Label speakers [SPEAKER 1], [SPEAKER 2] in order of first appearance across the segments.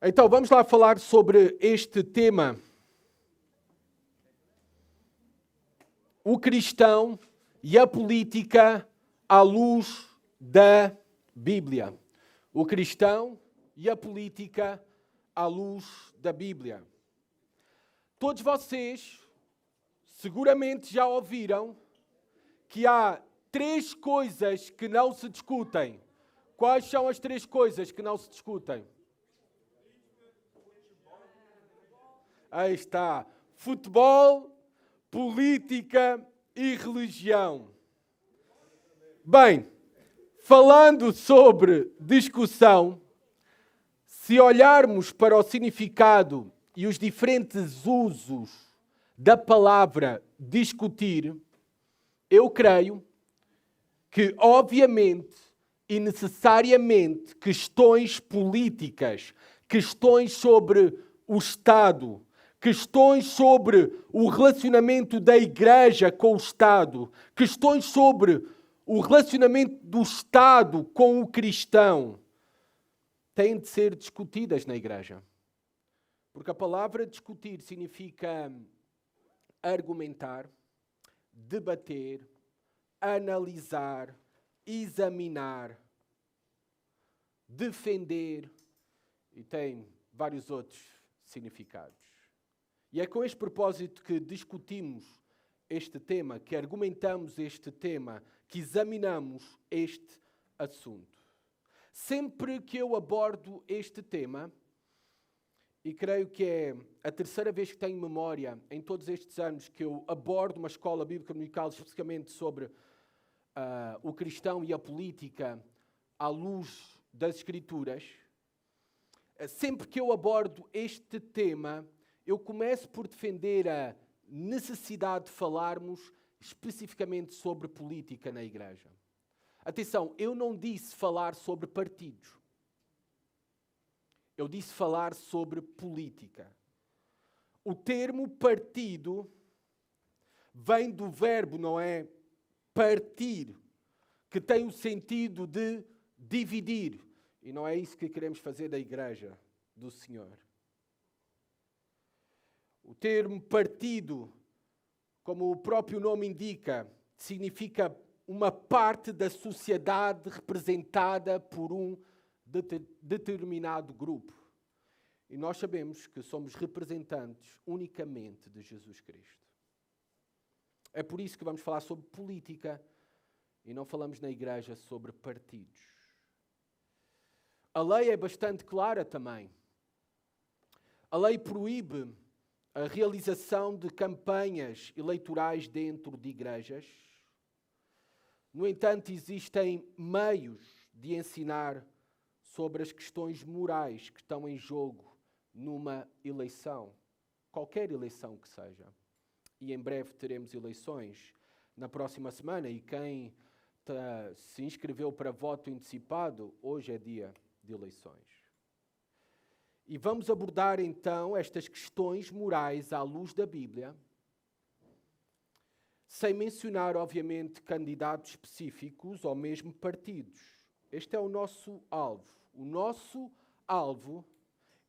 [SPEAKER 1] Então, vamos lá falar sobre este tema. O cristão e a política à luz da Bíblia. O cristão e a política à luz da Bíblia. Todos vocês seguramente já ouviram que há 3 coisas que não se discutem. Quais são as 3 coisas que não se discutem? Aí está. Futebol, política e religião. Bem, falando sobre discussão, se olharmos para o significado e os diferentes usos da palavra discutir, eu creio que, obviamente e necessariamente, questões políticas, questões sobre o Estado, questões sobre o relacionamento da Igreja com o Estado, questões sobre o relacionamento do Estado com o cristão, têm de ser discutidas na Igreja. Porque a palavra discutir significa argumentar, debater, analisar, examinar, defender e tem vários outros significados. E é com este propósito que discutimos este tema, que argumentamos este tema, que examinamos este assunto. Sempre que eu abordo este tema, e creio que é a terceira vez que tenho memória em todos estes anos que eu abordo uma escola bíblica dominical especificamente sobre o cristão e a política à luz das Escrituras, sempre que eu abordo este tema, eu começo por defender a necessidade de falarmos especificamente sobre política na Igreja. Atenção, eu não disse falar sobre partidos. Eu disse falar sobre política. O termo partido vem do verbo, não é? Partir, que tem o sentido de dividir. E não é isso que queremos fazer da Igreja do Senhor. O termo partido, como o próprio nome indica, significa uma parte da sociedade representada por um determinado grupo. E nós sabemos que somos representantes unicamente de Jesus Cristo. É por isso que vamos falar sobre política e não falamos na Igreja sobre partidos. A lei é bastante clara também. A lei proíbe a realização de campanhas eleitorais dentro de igrejas. No entanto, existem meios de ensinar sobre as questões morais que estão em jogo numa eleição, qualquer eleição que seja. E em breve teremos eleições na próxima semana e quem se inscreveu para voto antecipado, hoje é dia de eleições. E vamos abordar então estas questões morais à luz da Bíblia, sem mencionar, obviamente, candidatos específicos ou mesmo partidos. Este é o nosso alvo. O nosso alvo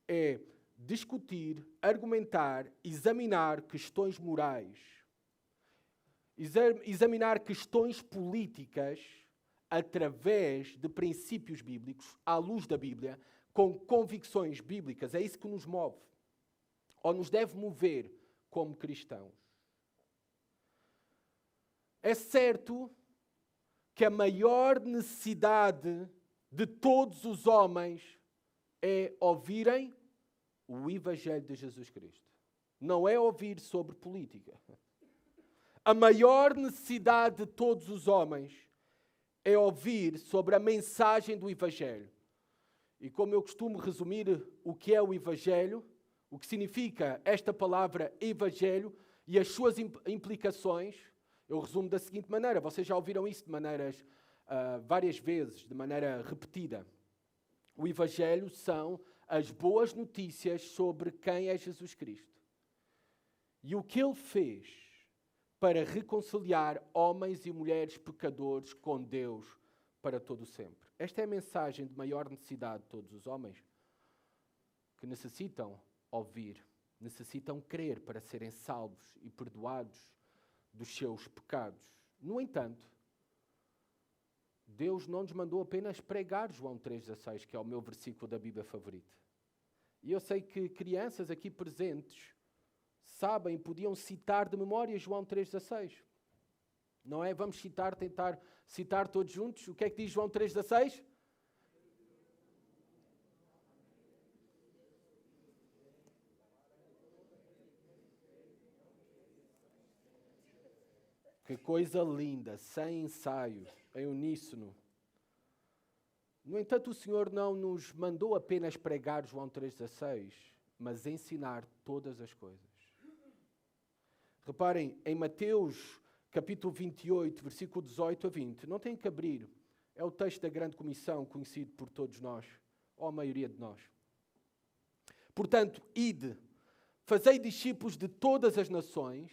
[SPEAKER 1] é discutir, argumentar, examinar questões morais, examinar questões políticas através de princípios bíblicos, à luz da Bíblia, com convicções bíblicas. É isso que nos move, ou nos deve mover como cristãos. É certo que a maior necessidade de todos os homens é ouvirem o Evangelho de Jesus Cristo. Não é ouvir sobre política. A maior necessidade de todos os homens é ouvir sobre a mensagem do Evangelho. E como eu costumo resumir o que é o Evangelho, o que significa esta palavra Evangelho e as suas implicações, eu resumo da seguinte maneira. Vocês já ouviram isso de maneiras várias vezes, de maneira repetida. O Evangelho são as boas notícias sobre quem é Jesus Cristo e o que Ele fez para reconciliar homens e mulheres pecadores com Deus para todo o sempre. Esta é a mensagem de maior necessidade de todos os homens que necessitam ouvir, necessitam crer para serem salvos e perdoados dos seus pecados. No entanto, Deus não nos mandou apenas pregar João 3,16, que é o meu versículo da Bíblia favorito. E eu sei que crianças aqui presentes sabem, podiam citar de memória João 3,16. Não é? Vamos tentar citar todos juntos. O que é que diz João 3,16? Que coisa linda, sem ensaio, em uníssono. No entanto, o Senhor não nos mandou apenas pregar João 3,16, mas ensinar todas as coisas. Reparem, em Mateus capítulo 28, versículo 18 a 20, não tem que abrir, é o texto da grande comissão conhecido por todos nós, ou a maioria de nós. Portanto, ide, fazei discípulos de todas as nações,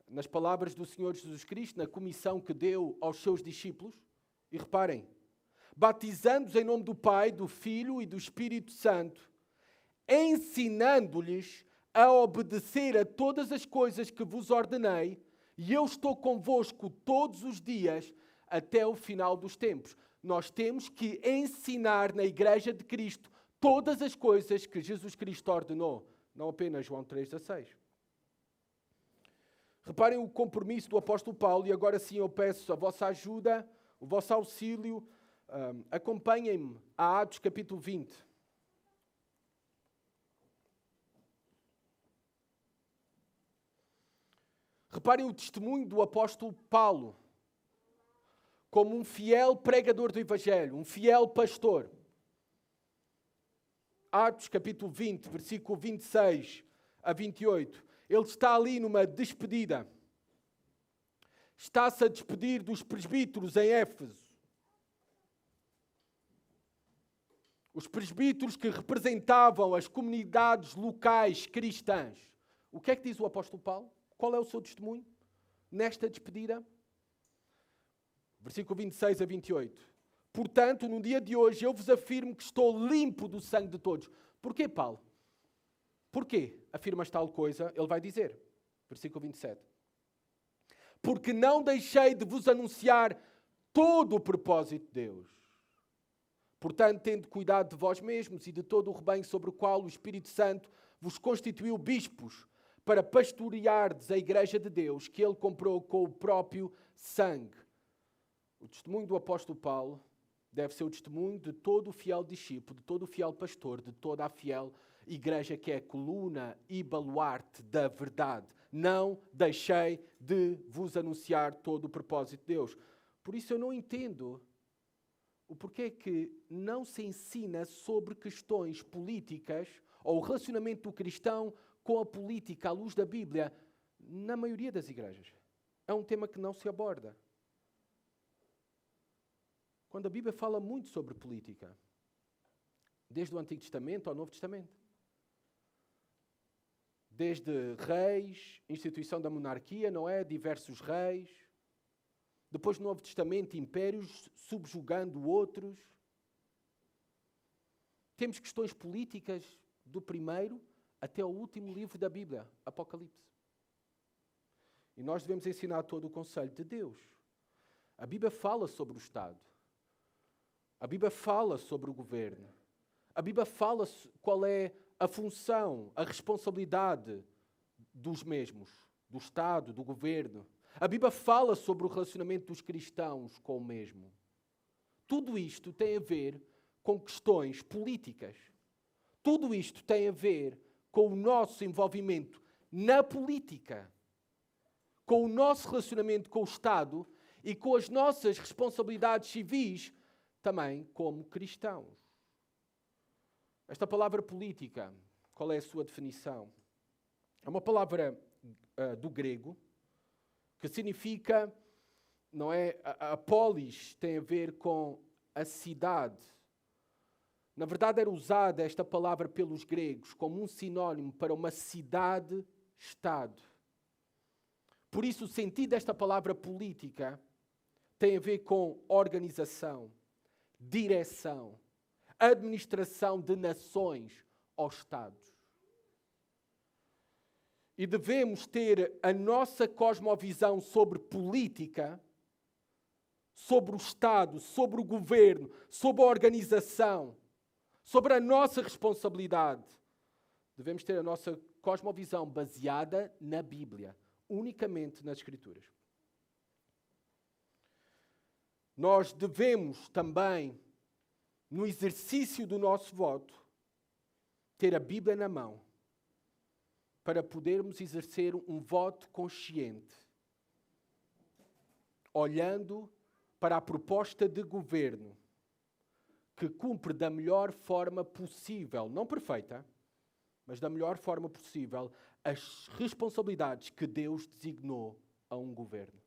[SPEAKER 1] nas palavras do Senhor Jesus Cristo, na comissão que deu aos seus discípulos, e reparem, batizando-os em nome do Pai, do Filho e do Espírito Santo, ensinando-lhes a obedecer a todas as coisas que vos ordenei, e eu estou convosco todos os dias até o final dos tempos. Nós temos que ensinar na Igreja de Cristo todas as coisas que Jesus Cristo ordenou, não apenas João 3,16. Reparem o compromisso do apóstolo Paulo, e agora sim eu peço a vossa ajuda, o vosso auxílio. Acompanhem-me a Atos capítulo 20. Reparem o testemunho do apóstolo Paulo como um fiel pregador do Evangelho, um fiel pastor. Atos capítulo 20, versículo 26 a 28. Ele está ali numa despedida. Está-se a despedir dos presbíteros em Éfeso. Os presbíteros que representavam as comunidades locais cristãs. O que é que diz o apóstolo Paulo? Qual é o seu testemunho nesta despedida? Versículo 26 a 28. Portanto, no dia de hoje, eu vos afirmo que estou limpo do sangue de todos. Porquê, Paulo? Porquê afirmas tal coisa? Ele vai dizer. Versículo 27. Porque não deixei de vos anunciar todo o propósito de Deus. Portanto, tendo cuidado de vós mesmos e de todo o rebanho sobre o qual o Espírito Santo vos constituiu bispos, para pastoreardes a Igreja de Deus, que Ele comprou com o próprio sangue. O testemunho do apóstolo Paulo deve ser o testemunho de todo o fiel discípulo, de todo o fiel pastor, de toda a fiel Igreja que é a coluna e baluarte da verdade. Não deixei de vos anunciar todo o propósito de Deus. Por isso eu não entendo o porquê que não se ensina sobre questões políticas ou o relacionamento do cristão com a política à luz da Bíblia na maioria das igrejas. É um tema que não se aborda. Quando a Bíblia fala muito sobre política, desde o Antigo Testamento ao Novo Testamento. Desde reis, instituição da monarquia, não é? Diversos reis. Depois no Novo Testamento, impérios subjugando outros. Temos questões políticas do primeiro até ao último livro da Bíblia, Apocalipse. E nós devemos ensinar todo o conselho de Deus. A Bíblia fala sobre o Estado. A Bíblia fala sobre o governo. A Bíblia fala qual é a função, a responsabilidade dos mesmos, do Estado, do governo. A Bíblia fala sobre o relacionamento dos cristãos com o mesmo. Tudo isto tem a ver com questões políticas. Tudo isto tem a ver com o nosso envolvimento na política, com o nosso relacionamento com o Estado e com as nossas responsabilidades civis também como cristãos. Esta palavra política, qual é a sua definição? É uma palavra do grego que significa, não é? A polis tem a ver com a cidade. Na verdade, era usada esta palavra pelos gregos como um sinónimo para uma cidade-estado. Por isso, o sentido desta palavra política tem a ver com organização, direção, administração de nações aos Estados. E devemos ter a nossa cosmovisão sobre política, sobre o Estado, sobre o governo, sobre a organização, sobre a nossa responsabilidade. Devemos ter a nossa cosmovisão baseada na Bíblia, unicamente nas Escrituras. Nós devemos também, no exercício do nosso voto, ter a Bíblia na mão, para podermos exercer um voto consciente, olhando para a proposta de governo que cumpre da melhor forma possível, não perfeita, mas da melhor forma possível, as responsabilidades que Deus designou a um governo.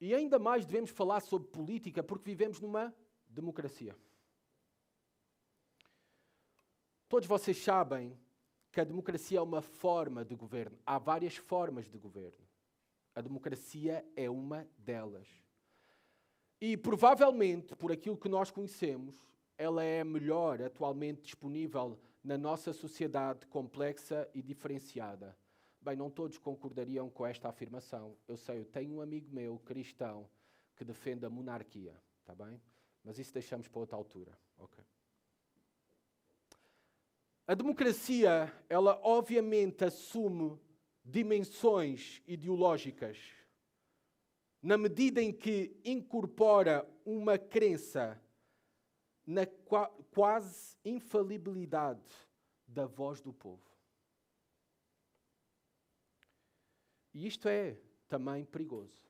[SPEAKER 1] E ainda mais devemos falar sobre política porque vivemos numa democracia. Todos vocês sabem que a democracia é uma forma de governo. Há várias formas de governo. A democracia é uma delas. E provavelmente, por aquilo que nós conhecemos, ela é a melhor atualmente disponível na nossa sociedade complexa e diferenciada. Bem, não todos concordariam com esta afirmação. Eu sei, eu tenho um amigo meu, cristão, que defende a monarquia, está bem? Mas isso deixamos para outra altura, ok? A democracia, ela obviamente assume dimensões ideológicas, na medida em que incorpora uma crença na quase infalibilidade da voz do povo. E isto é também perigoso.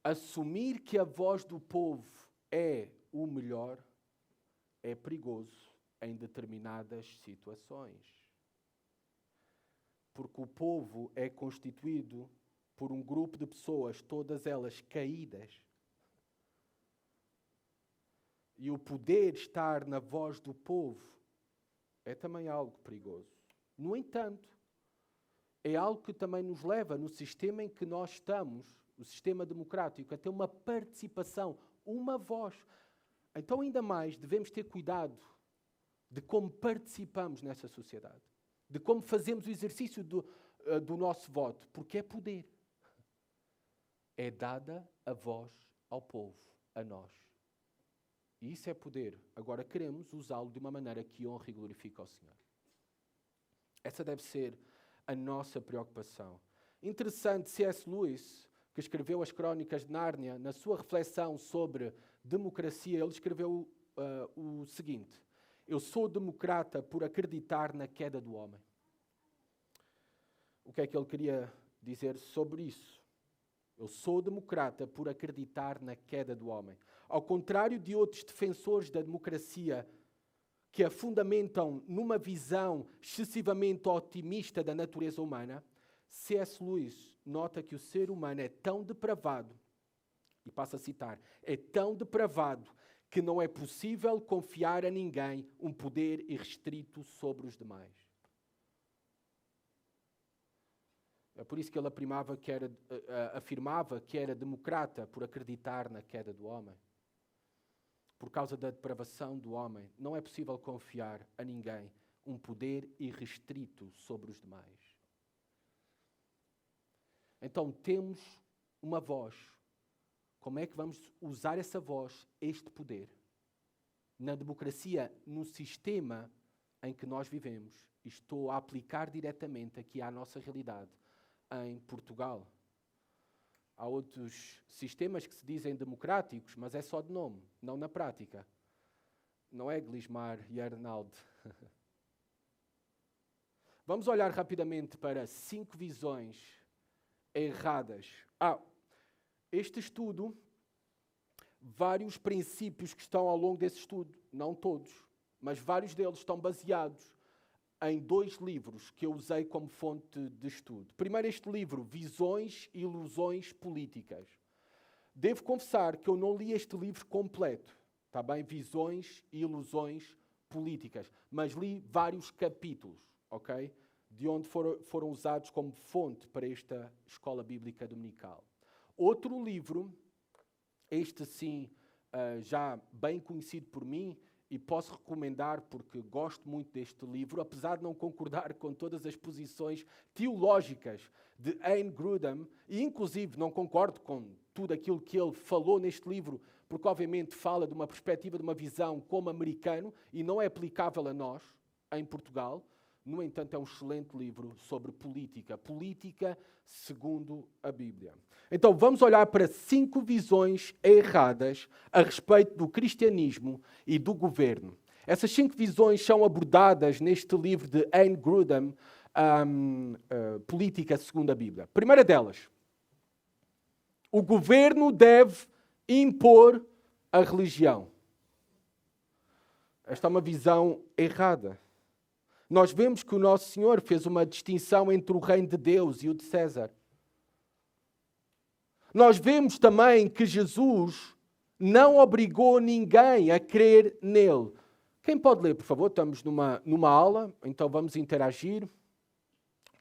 [SPEAKER 1] Assumir que a voz do povo é o melhor é perigoso em determinadas situações. Porque o povo é constituído por um grupo de pessoas, todas elas caídas. E o poder estar na voz do povo é também algo perigoso. No entanto, é algo que também nos leva, no sistema em que nós estamos, o sistema democrático, a ter uma participação, uma voz. Então, ainda mais, devemos ter cuidado de como participamos nessa sociedade, de como fazemos o exercício do nosso voto, porque é poder. É dada a voz ao povo, a nós. E isso é poder. Agora queremos usá-lo de uma maneira que honre e glorifique ao Senhor. Essa deve ser a nossa preocupação. Interessante, C.S. Lewis, que escreveu as Crónicas de Nárnia, na sua reflexão sobre democracia, ele escreveu o seguinte: eu sou democrata por acreditar na queda do homem. O que é que ele queria dizer sobre isso? Eu sou democrata por acreditar na queda do homem. Ao contrário de outros defensores da democracia que a fundamentam numa visão excessivamente otimista da natureza humana, C.S. Lewis nota que o ser humano é tão depravado, e passo a citar, é tão depravado que não é possível confiar a ninguém um poder irrestrito sobre os demais. É por isso que ele afirmava que era democrata por acreditar na queda do homem. Por causa da depravação do homem, não é possível confiar a ninguém um poder irrestrito sobre os demais. Então temos uma voz. Como é que vamos usar essa voz, este poder? Na democracia, no sistema em que nós vivemos. E estou a aplicar diretamente aqui à nossa realidade, em Portugal. Há outros sistemas que se dizem democráticos, mas é só de nome, não na prática. Não é Glismar e Arnaldo. Vamos olhar rapidamente para 5 visões erradas. Este estudo, vários princípios que estão ao longo desse estudo, não todos, mas vários deles estão baseados em 2 livros que eu usei como fonte de estudo. Primeiro, este livro, Visões e Ilusões Políticas. Devo confessar que eu não li este livro completo, está bem? Visões e Ilusões Políticas, mas li vários capítulos, ok? De onde foram usados como fonte para esta escola bíblica dominical. Outro livro, este sim, já bem conhecido por mim e posso recomendar porque gosto muito deste livro, apesar de não concordar com todas as posições teológicas de Wayne Grudem, e inclusive não concordo com tudo aquilo que ele falou neste livro, porque obviamente fala de uma perspectiva, de uma visão como americano e não é aplicável a nós, em Portugal. No entanto, é um excelente livro sobre política. Política segundo a Bíblia. Então, vamos olhar para 5 visões erradas a respeito do cristianismo e do governo. Essas 5 visões são abordadas neste livro de Wayne Grudem, Política segundo a Bíblia. Primeira delas, o governo deve impor a religião. Esta é uma visão errada. Nós vemos que o Nosso Senhor fez uma distinção entre o reino de Deus e o de César. Nós vemos também que Jesus não obrigou ninguém a crer nele. Quem pode ler, por favor? Estamos numa aula, então vamos interagir.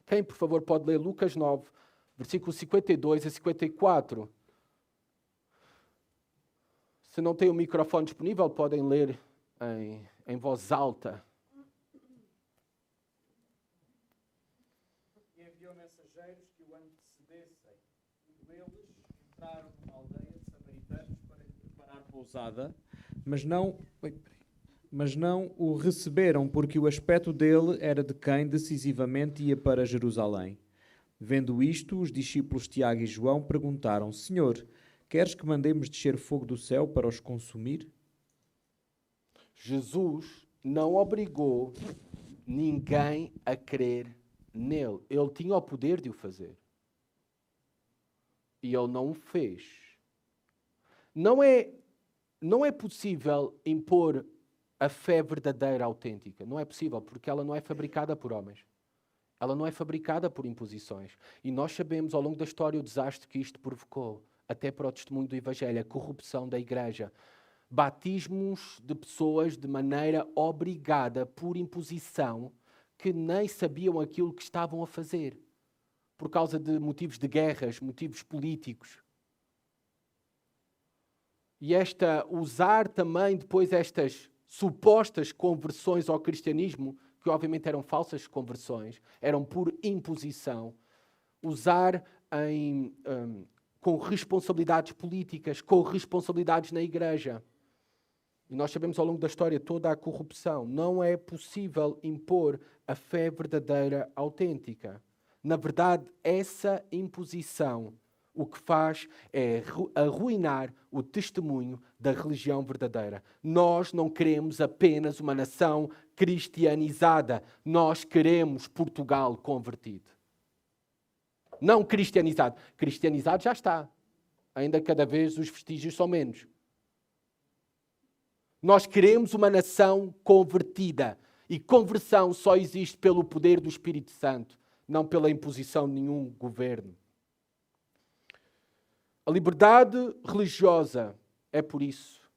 [SPEAKER 1] Quem, por favor, pode ler Lucas 9, versículos 52 a 54? Se não tem o microfone disponível, podem ler em voz alta.
[SPEAKER 2] Mensageiros que o antecedessem. Indo eles, entraram numa aldeia de samaritanos para lhe preparar pousada, mas não o receberam, porque o aspecto dele era de quem decisivamente ia para Jerusalém. Vendo isto, os discípulos Tiago e João perguntaram: Senhor, queres que mandemos descer fogo do céu para os consumir?
[SPEAKER 1] Jesus não obrigou ninguém a crer nele. Ele tinha o poder de o fazer. E ele não o fez. Não é possível impor a fé verdadeira, autêntica. Não é possível, porque ela não é fabricada por homens. Ela não é fabricada por imposições. E nós sabemos, ao longo da história, o desastre que isto provocou, até para o testemunho do Evangelho, a corrupção da igreja. Batismos de pessoas de maneira obrigada, por imposição, que nem sabiam aquilo que estavam a fazer, por causa de motivos de guerras, motivos políticos. E usar também depois estas supostas conversões ao cristianismo, que obviamente eram falsas conversões, eram por imposição, usar com responsabilidades políticas, com responsabilidades na igreja. E nós sabemos ao longo da história toda a corrupção. Não é possível impor a fé verdadeira, autêntica. Na verdade, essa imposição o que faz é arruinar o testemunho da religião verdadeira. Nós não queremos apenas uma nação cristianizada. Nós queremos Portugal convertido. Não cristianizado. Cristianizado já está. Ainda cada vez os vestígios são menos. Nós queremos uma nação convertida. E conversão só existe pelo poder do Espírito Santo, não pela imposição de nenhum governo. A liberdade religiosa é, por isso,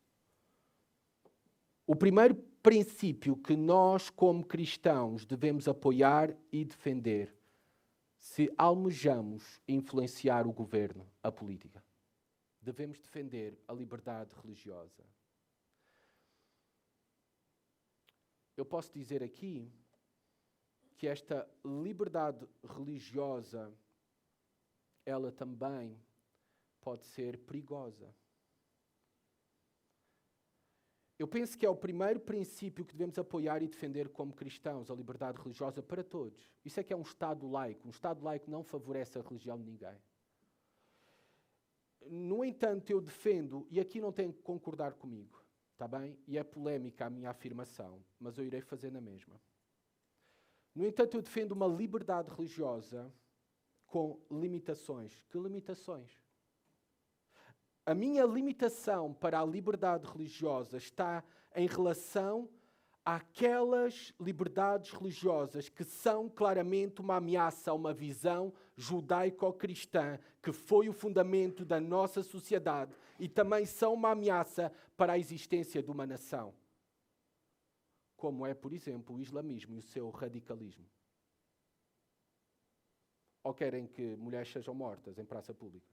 [SPEAKER 1] o primeiro princípio que nós, como cristãos, devemos apoiar e defender se almejamos influenciar o governo, a política. Devemos defender a liberdade religiosa. Eu posso dizer aqui que esta liberdade religiosa, ela também pode ser perigosa. Eu penso que é o primeiro princípio que devemos apoiar e defender como cristãos, a liberdade religiosa para todos. Isso é que é um Estado laico. Um Estado laico não favorece a religião de ninguém. No entanto, eu defendo, e aqui não tem que concordar comigo, está bem? E é polémica a minha afirmação, mas eu irei fazer na mesma. No entanto, eu defendo uma liberdade religiosa com limitações. Que limitações? A minha limitação para a liberdade religiosa está em relação àquelas liberdades religiosas que são claramente uma ameaça a uma visão judaico-cristã, que foi o fundamento da nossa sociedade e também são uma ameaça para a existência de uma nação. Como é, por exemplo, o islamismo e o seu radicalismo. Ou querem que mulheres sejam mortas em praça pública?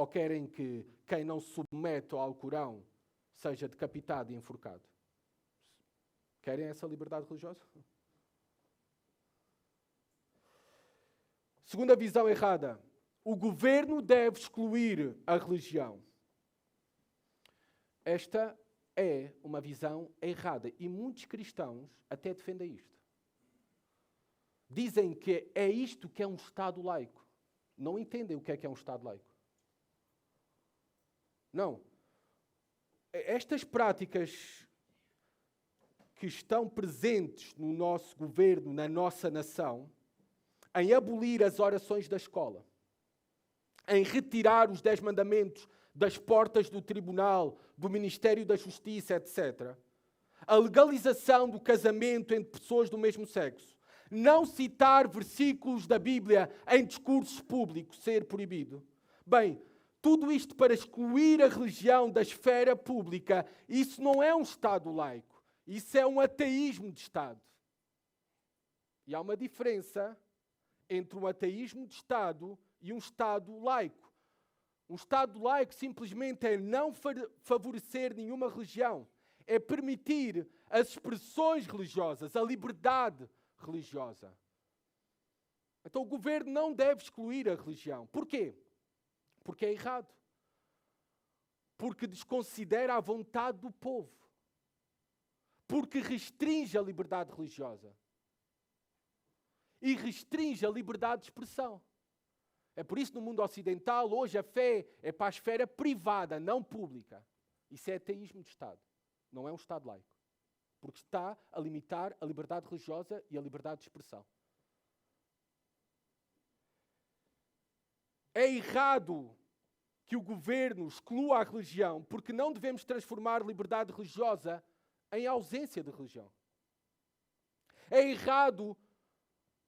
[SPEAKER 1] Ou querem que quem não se submete ao Alcorão seja decapitado e enforcado? Querem essa liberdade religiosa? Segunda visão errada. O governo deve excluir a religião. Esta é uma visão errada e muitos cristãos até defendem isto. Dizem que é isto que é um Estado laico. Não entendem o que é um Estado laico. Não. Estas práticas que estão presentes no nosso governo, na nossa nação, em abolir as orações da escola, em retirar os 10 mandamentos das portas do tribunal, do Ministério da Justiça, etc. A legalização do casamento entre pessoas do mesmo sexo. Não citar versículos da Bíblia em discursos públicos, ser proibido. Bem, tudo isto para excluir a religião da esfera pública, isso não é um Estado laico. Isso é um ateísmo de Estado. E há uma diferença entre um ateísmo de Estado e um Estado laico. Um Estado laico simplesmente é não favorecer nenhuma religião. É permitir as expressões religiosas, a liberdade religiosa. Então o governo não deve excluir a religião. Porquê? Porque é errado. Porque desconsidera a vontade do povo. Porque restringe a liberdade religiosa. E restringe a liberdade de expressão. É por isso que no mundo ocidental, hoje a fé é para a esfera privada, não pública. Isso é ateísmo de Estado. Não é um Estado laico. Porque está a limitar a liberdade religiosa e a liberdade de expressão. É errado que o governo exclua a religião, porque não devemos transformar liberdade religiosa em ausência de religião. É errado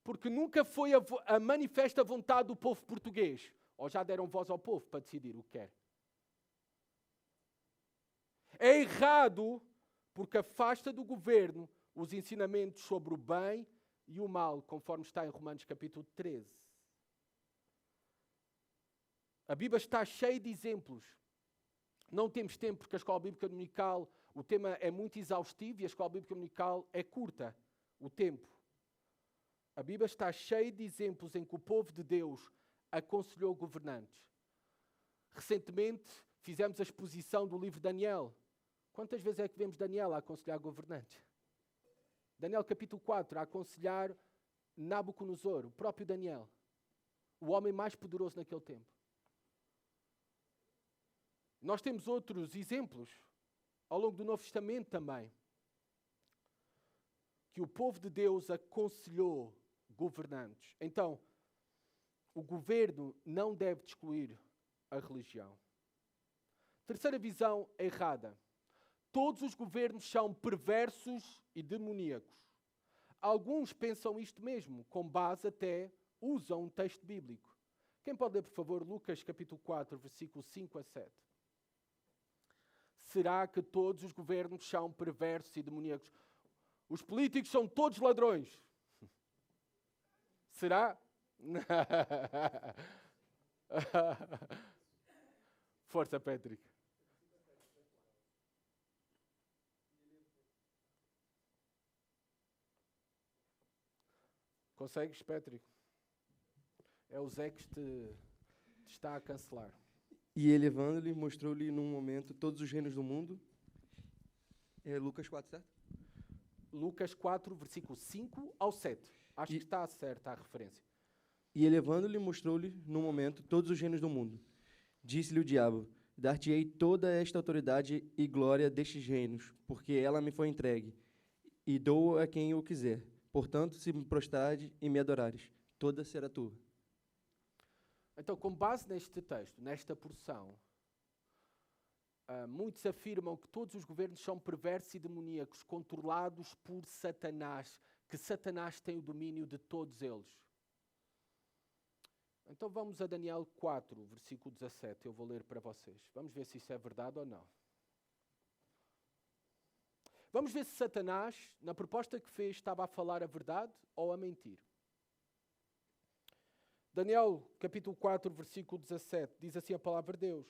[SPEAKER 1] porque nunca foi a manifesta vontade do povo português. Ou já deram voz ao povo para decidir o que quer. É errado porque afasta do governo os ensinamentos sobre o bem e o mal, conforme está em Romanos capítulo 13. A Bíblia está cheia de exemplos. Não temos tempo porque a Escola Bíblica Dominical, o tema é muito exaustivo e a Escola Bíblica Dominical é curta, o tempo. A Bíblia está cheia de exemplos em que o povo de Deus aconselhou governantes. Recentemente fizemos a exposição do livro de Daniel. Quantas vezes é que vemos Daniel a aconselhar governantes? Daniel capítulo 4, a aconselhar Nabucodonosor, o próprio Daniel. O homem mais poderoso naquele tempo. Nós temos outros exemplos, ao longo do Novo Testamento também, que o povo de Deus aconselhou governantes. Então, o governo não deve excluir a religião. Terceira visão errada. Todos os governos são perversos e demoníacos. Alguns pensam isto mesmo, com base até usam um texto bíblico. Quem pode ler, por favor, Lucas capítulo 4, versículos 5 a 7? Será que todos os governos são perversos e demoníacos? Os políticos são todos ladrões. Será? Força, Patrick. Consegues, Patrick? É o Zé que te está a cancelar.
[SPEAKER 3] E elevando-lhe, mostrou-lhe num momento todos os reinos do mundo. É Lucas 4, certo?
[SPEAKER 1] Lucas 4, versículo 5 ao 7. Acho que está certa a referência.
[SPEAKER 3] E elevando-lhe, mostrou-lhe num momento todos os reinos do mundo. Disse-lhe o diabo: dar-te-ei toda esta autoridade e glória destes reinos, porque ela me foi entregue, e dou a quem eu quiser. Portanto, se me prostrares e me adorares, toda será tua.
[SPEAKER 1] Então, com base neste texto, nesta porção, muitos afirmam que todos os governos são perversos e demoníacos, controlados por Satanás, que Satanás tem o domínio de todos eles. Então vamos a Daniel 4, versículo 17. Eu vou ler para vocês. Vamos ver se isso é verdade ou não. Vamos ver se Satanás, na proposta que fez, estava a falar a verdade ou a mentir. Daniel, capítulo 4, versículo 17, diz assim a palavra de Deus.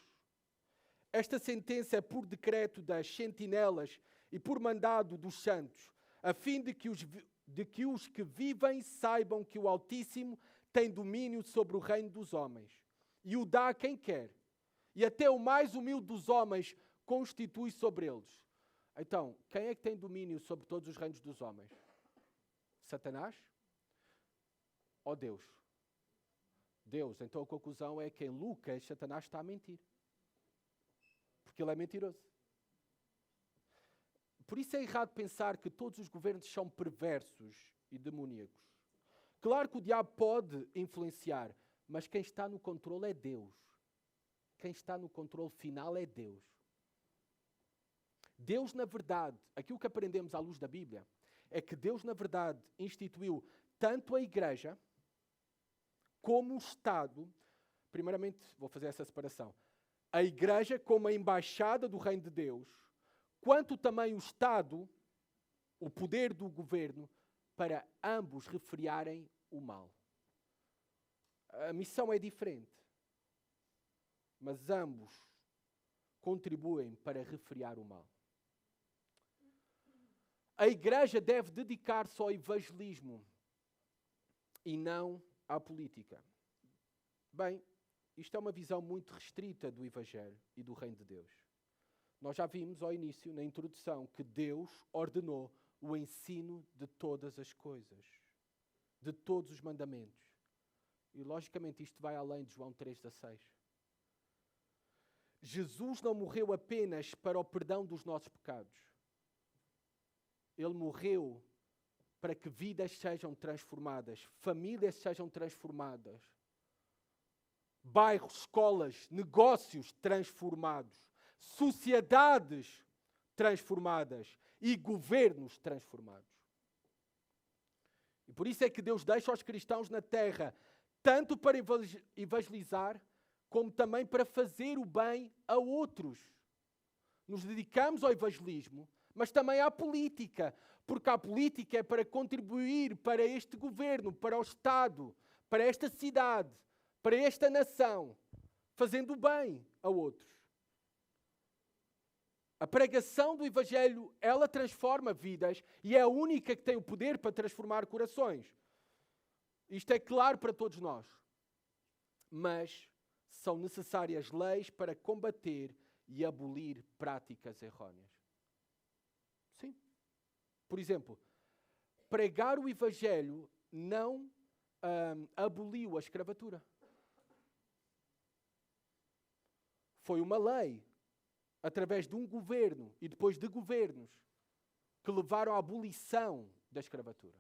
[SPEAKER 1] Esta sentença é por decreto das sentinelas e por mandado dos santos, a fim de que os que vivem saibam que o Altíssimo tem domínio sobre o reino dos homens, e o dá a quem quer, e até o mais humilde dos homens constitui sobre eles. Então, quem é que tem domínio sobre todos os reinos dos homens? Satanás? Ou Deus? Deus. Então a conclusão é que em Lucas, Satanás está a mentir. Porque ele é mentiroso. Por isso é errado pensar que todos os governos são perversos e demoníacos. Claro que o diabo pode influenciar, mas quem está no controle é Deus. Quem está no controle final é Deus. Deus, na verdade, aquilo que aprendemos à luz da Bíblia, é que Deus, na verdade, instituiu tanto a Igreja como o Estado. Primeiramente, vou fazer essa separação. A Igreja como a embaixada do Reino de Deus, quanto também o Estado, o poder do governo, para ambos refriarem o mal. A missão é diferente, mas ambos contribuem para refriar o mal. A Igreja deve dedicar-se ao evangelismo e não à política. Bem, isto é uma visão muito restrita do Evangelho e do Reino de Deus. Nós já vimos ao início, na introdução, que Deus ordenou o ensino de todas as coisas, de todos os mandamentos. E, logicamente, isto vai além de João 3,16. Jesus não morreu apenas para o perdão dos nossos pecados. Ele morreu para que vidas sejam transformadas, famílias sejam transformadas, bairros, escolas, negócios transformados, sociedades transformadas e governos transformados. E por isso é que Deus deixa os cristãos na terra, tanto para evangelizar, como também para fazer o bem a outros. Nos dedicamos ao evangelismo, mas também à política, porque a política é para contribuir para este governo, para o Estado, para esta cidade, para esta nação, fazendo o bem a outros. A pregação do Evangelho, ela transforma vidas e é a única que tem o poder para transformar corações. Isto é claro para todos nós. Mas são necessárias leis para combater e abolir práticas erróneas. Sim. Por exemplo, pregar o Evangelho não aboliu a escravatura. Foi uma lei, através de um governo e depois de governos, que levaram à abolição da escravatura.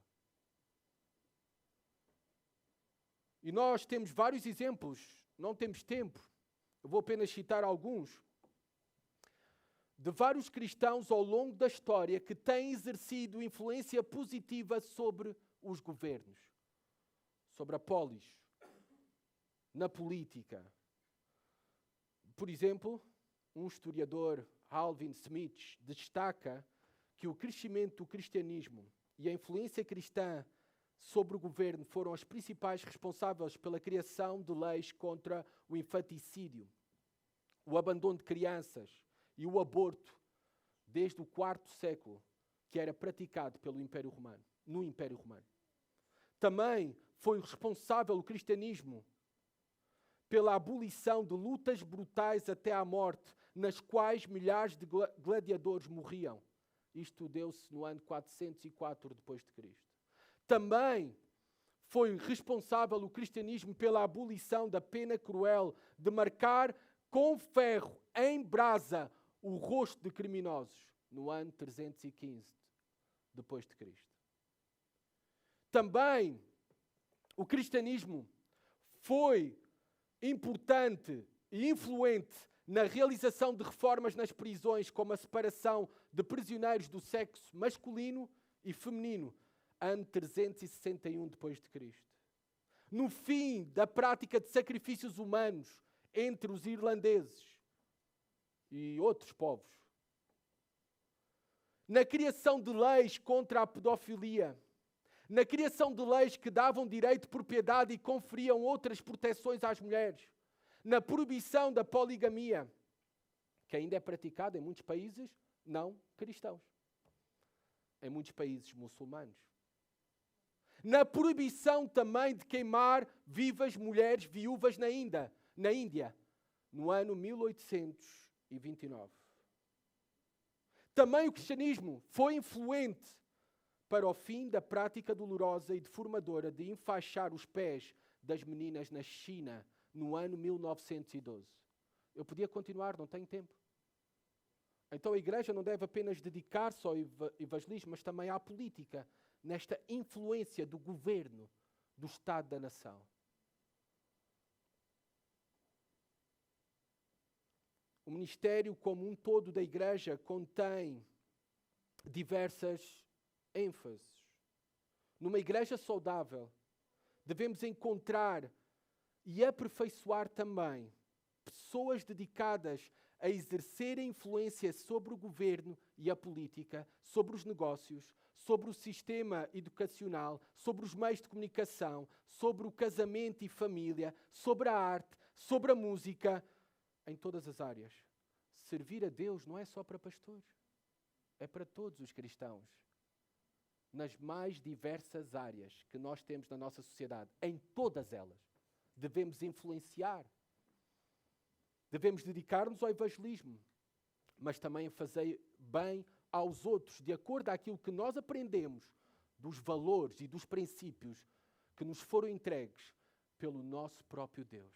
[SPEAKER 1] E nós temos vários exemplos, não temos tempo, eu vou apenas citar alguns, de vários cristãos ao longo da história que têm exercido influência positiva sobre os governos, sobre a polis, na política. Por exemplo, um historiador, Alvin Smith, destaca que o crescimento do cristianismo e a influência cristã sobre o governo foram as principais responsáveis pela criação de leis contra o infanticídio, o abandono de crianças e o aborto, desde o IV século, que era praticado pelo Império Romano, no Império Romano. Também foi responsável o cristianismo pela abolição de lutas brutais até à morte, nas quais milhares de gladiadores morriam. Isto deu-se no ano 404 depois de Cristo. Também foi responsável o cristianismo pela abolição da pena cruel de marcar com ferro em brasa o rosto de criminosos, no ano 315 depois de Cristo. Também o cristianismo foi importante e influente na realização de reformas nas prisões, como a separação de prisioneiros do sexo masculino e feminino, ano 361 depois de Cristo. No fim da prática de sacrifícios humanos entre os irlandeses e outros povos. Na criação de leis contra a pedofilia, na criação de leis que davam direito de propriedade e conferiam outras proteções às mulheres, na proibição da poligamia, que ainda é praticada em muitos países não cristãos, em muitos países muçulmanos. Na proibição também de queimar vivas mulheres viúvas na Índia, no ano 1829. Também o cristianismo foi influente para o fim da prática dolorosa e deformadora de enfaixar os pés das meninas na China, no ano 1912. Eu podia continuar, não tenho tempo. Então a igreja não deve apenas dedicar-se ao evangelismo, mas também à política, nesta influência do governo, do Estado da nação. O ministério como um todo da igreja contém diversas ênfases. Numa igreja saudável, devemos encontrar e aperfeiçoar também pessoas dedicadas a exercer a influência sobre o governo e a política, sobre os negócios, sobre o sistema educacional, sobre os meios de comunicação, sobre o casamento e família, sobre a arte, sobre a música, em todas as áreas. Servir a Deus não é só para pastores, é para todos os cristãos. Nas mais diversas áreas que nós temos na nossa sociedade, em todas elas, devemos influenciar. Devemos dedicar-nos ao evangelismo, mas também a fazer bem aos outros, de acordo àquilo que nós aprendemos dos valores e dos princípios que nos foram entregues pelo nosso próprio Deus.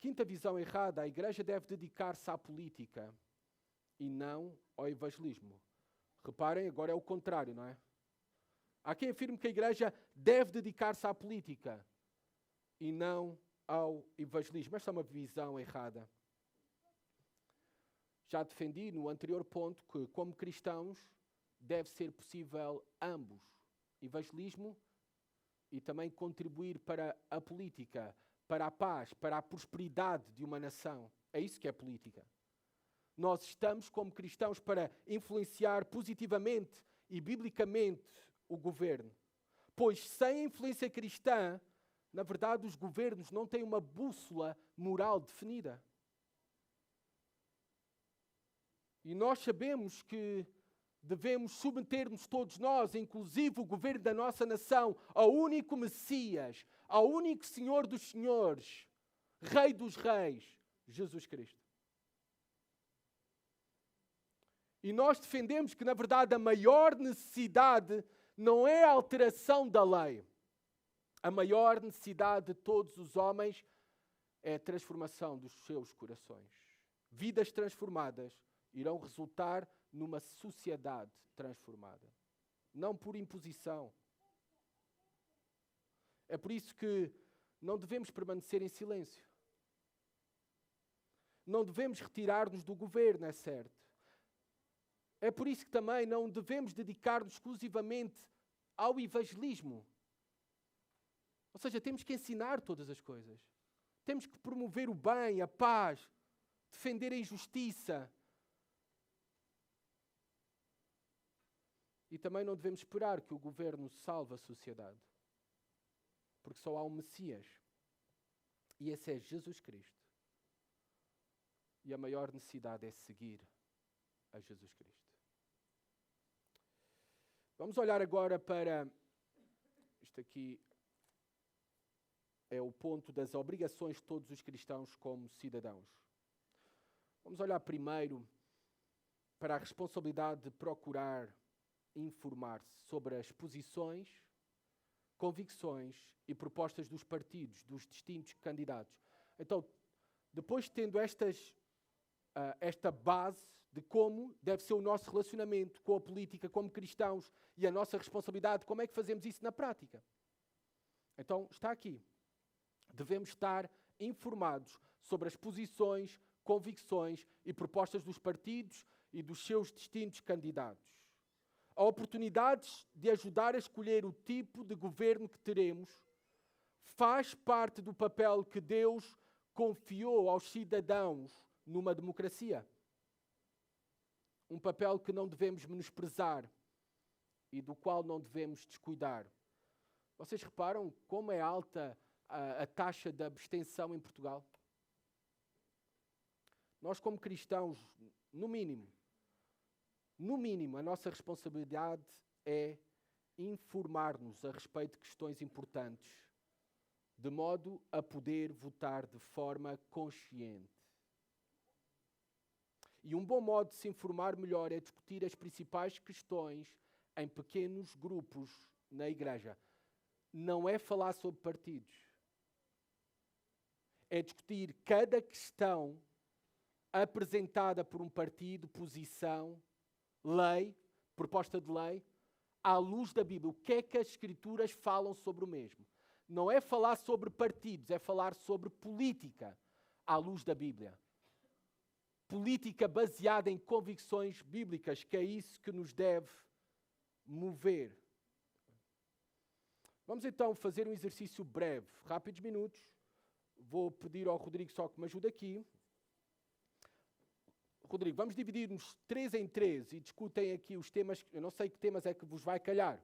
[SPEAKER 1] Quinta visão errada, a igreja deve dedicar-se à política e não ao evangelismo. Reparem, agora é o contrário, não é? Há quem afirme que a igreja deve dedicar-se à política e não ao evangelismo. Esta é uma visão errada. Já defendi no anterior ponto que, como cristãos, deve ser possível ambos. Evangelismo e também contribuir para a política, para a paz, para a prosperidade de uma nação. É isso que é política. Nós estamos, como cristãos, para influenciar positivamente e biblicamente o governo. Pois sem a influência cristã, na verdade, os governos não têm uma bússola moral definida. E nós sabemos que devemos submeter-nos todos nós, inclusive o governo da nossa nação, ao único Messias, ao único Senhor dos Senhores, Rei dos Reis, Jesus Cristo. E nós defendemos que, na verdade, a maior necessidade não é a alteração da lei. A maior necessidade de todos os homens é a transformação dos seus corações. Vidas transformadas irão resultar numa sociedade transformada. Não por imposição. É por isso que não devemos permanecer em silêncio. Não devemos retirar-nos do governo, é certo. É por isso que também não devemos dedicar-nos exclusivamente ao evangelismo. Ou seja, temos que ensinar todas as coisas. Temos que promover o bem, a paz, defender a injustiça. E também não devemos esperar que o governo salve a sociedade. Porque só há um Messias. E esse é Jesus Cristo. E a maior necessidade é seguir a Jesus Cristo. Vamos olhar agora para... Isto aqui é o ponto das obrigações de todos os cristãos como cidadãos. Vamos olhar primeiro para a responsabilidade de procurar informar-se sobre as posições, convicções e propostas dos partidos, dos distintos candidatos. Então, depois de tendo esta base de como deve ser o nosso relacionamento com a política como cristãos e a nossa responsabilidade, como é que fazemos isso na prática? Então, está aqui. Devemos estar informados sobre as posições, convicções e propostas dos partidos e dos seus distintos candidatos. A oportunidade de ajudar a escolher o tipo de governo que teremos faz parte do papel que Deus confiou aos cidadãos numa democracia. Um papel que não devemos menosprezar. e do qual não devemos descuidar. Vocês reparam como é alta a taxa de abstenção em Portugal? Nós, como cristãos, no mínimo, a nossa responsabilidade é informar-nos a respeito de questões importantes, de modo a poder votar de forma consciente. E um bom modo de se informar melhor é discutir as principais questões em pequenos grupos na igreja. Não é falar sobre partidos. É discutir cada questão apresentada por um partido, posição, lei, proposta de lei, à luz da Bíblia. O que é que as Escrituras falam sobre o mesmo? Não é falar sobre partidos, é falar sobre política à luz da Bíblia. Política baseada em convicções bíblicas, que é isso que nos deve mover. Vamos então fazer um exercício breve, rápidos minutos. Vou pedir ao Rodrigo só que me ajude aqui. Rodrigo, vamos dividir-nos 3 em 3 e discutem aqui os temas. Eu não sei que temas é que vos vai calhar.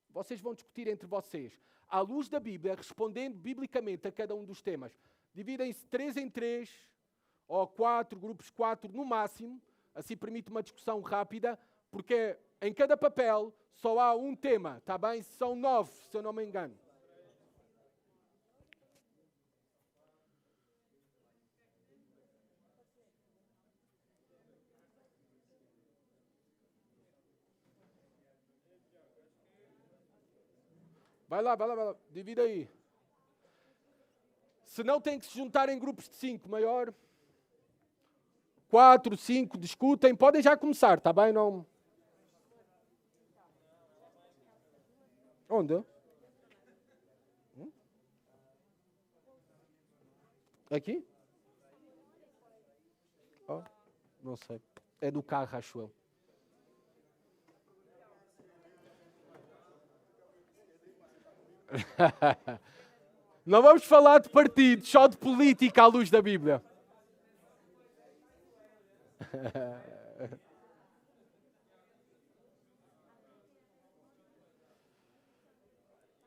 [SPEAKER 1] Vocês vão discutir entre vocês. À luz da Bíblia, respondendo biblicamente a cada um dos temas. Dividem-se 3 em 3 ou 4, grupos 4 no máximo. Assim permite uma discussão rápida, porque em cada papel só há um tema, está bem? São 9, se eu não me engano. Vai lá. Divide aí. Se não, tem que se juntar em grupos de 5, maior. 4, 5, discutem. Podem já começar, está bem? Não... Onde? Aqui? Oh, não sei. É do carro, acho eu. Não vamos falar de partidos, só de política à luz da Bíblia.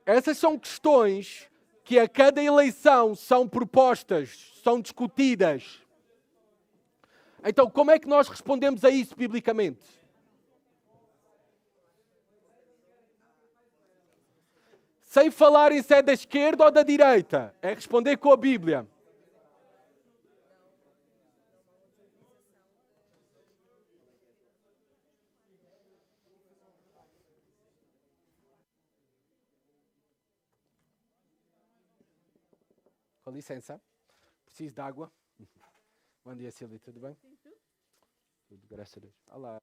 [SPEAKER 1] Essas são questões que a cada eleição são propostas, são discutidas. Então, como é que nós respondemos a isso biblicamente? Sem falar em se é da esquerda ou da direita. É responder com a Bíblia. Com licença. Preciso de água. Bom dia, Silvia. Tudo bem? Sim, tudo. Tudo, graças a Deus. Olá.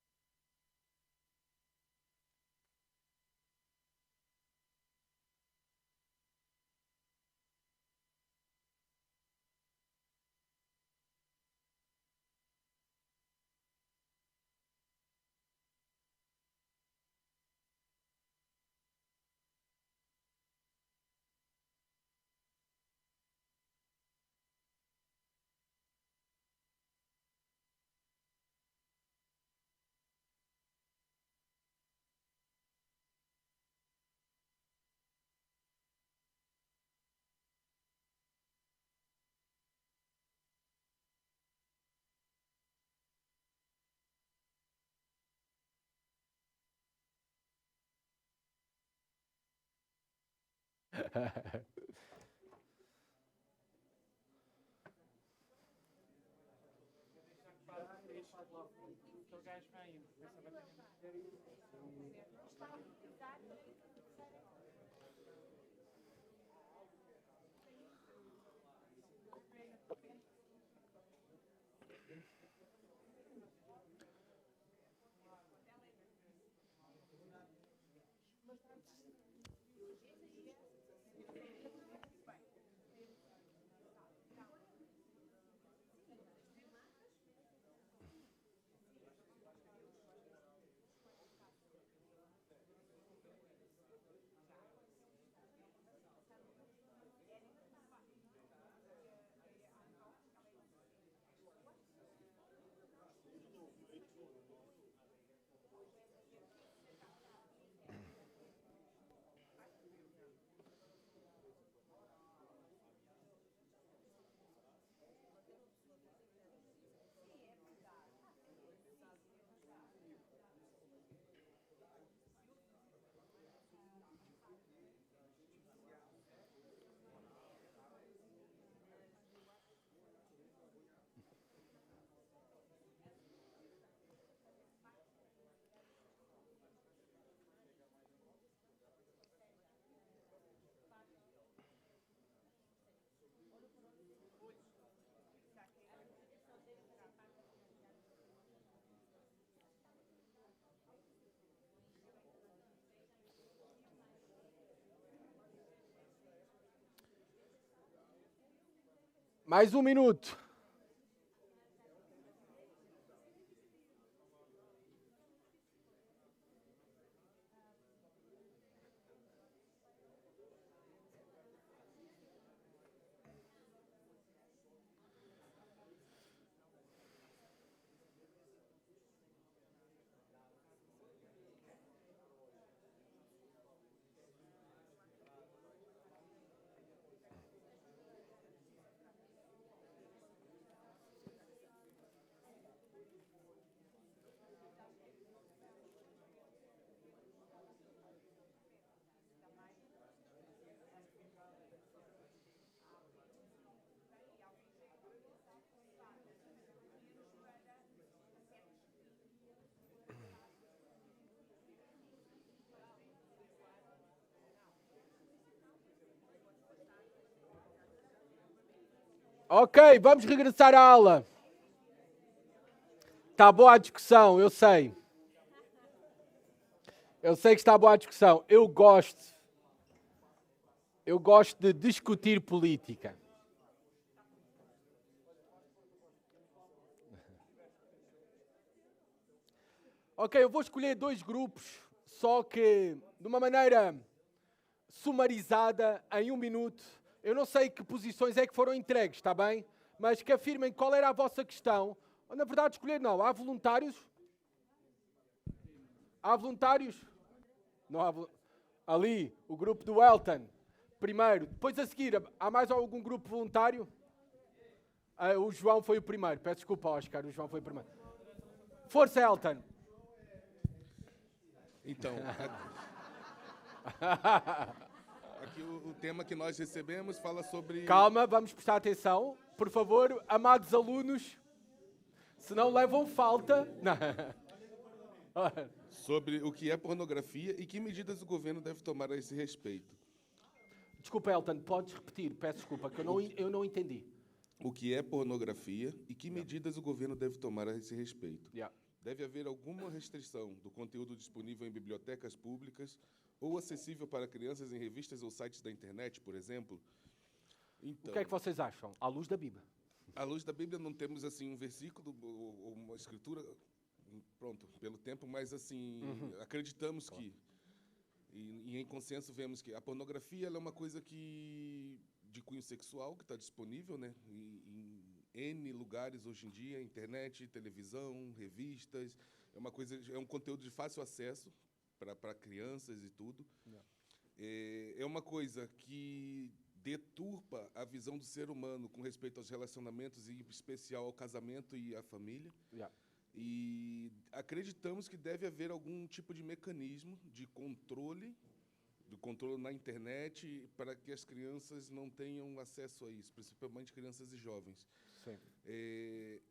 [SPEAKER 1] Mais um minuto. Ok, vamos regressar à aula. Está boa a discussão, eu sei. Eu sei que está boa a discussão. Eu gosto de discutir política. Ok, eu vou escolher 2 grupos, só que de uma maneira sumarizada, em 1 minuto. Eu não sei que posições é que foram entregues, está bem? Mas que afirmem qual era a vossa questão. Ou, na verdade, escolher não. Há voluntários? Há voluntários? Não há ali, o grupo do Elton, primeiro. Depois a seguir, há mais algum grupo voluntário? O João foi o primeiro. Peço desculpa, Oscar, o João foi o primeiro. Força, Elton.
[SPEAKER 4] Então, aqui o tema que nós recebemos fala sobre...
[SPEAKER 1] Calma, vamos prestar atenção. Por favor, amados alunos, se não levam falta... Não.
[SPEAKER 4] Sobre o que é pornografia e que medidas o governo deve tomar a esse respeito.
[SPEAKER 1] Desculpa, Elton, podes repetir? Peço desculpa, que eu não entendi.
[SPEAKER 4] O que é pornografia e que medidas o governo deve tomar a esse respeito. Deve haver alguma restrição do conteúdo disponível em bibliotecas públicas ou acessível para crianças em revistas ou sites da internet, por exemplo? Então,
[SPEAKER 1] O que é que vocês acham? À luz da Bíblia.
[SPEAKER 4] à luz da Bíblia não temos assim um versículo ou uma escritura, pronto, pelo tempo, mas assim, acreditamos que, e em consenso vemos que a pornografia ela é uma coisa que de cunho sexual, que está disponível, né, em N lugares hoje em dia, internet, televisão, revistas, é um conteúdo de fácil acesso para crianças e tudo. É uma coisa que deturpa a visão do ser humano com respeito aos relacionamentos, e em especial ao casamento e à família. E acreditamos que deve haver algum tipo de mecanismo de controle, na internet, para que as crianças não tenham acesso a isso, principalmente crianças e jovens.
[SPEAKER 1] Sim.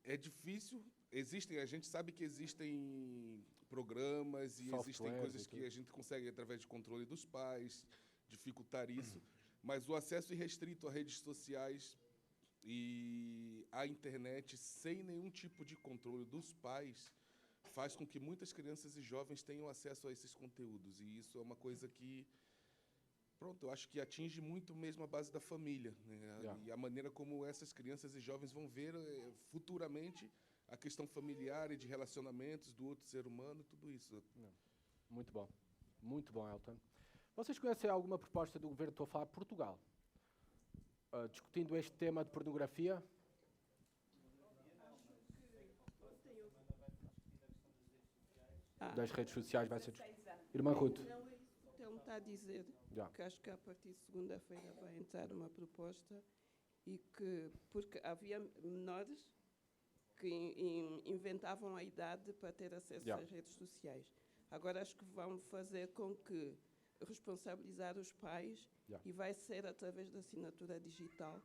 [SPEAKER 4] É difícil, a gente sabe que existem programas e existem coisas que a gente consegue, através de controle dos pais, dificultar isso, mas o acesso irrestrito a redes sociais e à internet, sem nenhum tipo de controle dos pais, faz com que muitas crianças e jovens tenham acesso a esses conteúdos. E isso é uma coisa que, pronto, eu acho que atinge muito mesmo a base da família, né? E a maneira como essas crianças e jovens vão ver futuramente a questão familiar e de relacionamentos do outro ser humano, tudo isso.
[SPEAKER 1] Muito bom, Elton. Vocês conhecem alguma proposta do governo? Estou a falar de Portugal. Discutindo este tema de pornografia? Das redes sociais vai ser... Irmã Ruth.
[SPEAKER 5] Não, é isso que ele está a dizer. Que acho que a partir de segunda-feira vai entrar uma proposta e que, porque havia menores que inventavam a idade para ter acesso às redes sociais. Agora acho que vão fazer com que responsabilizar os pais e vai ser através da assinatura digital.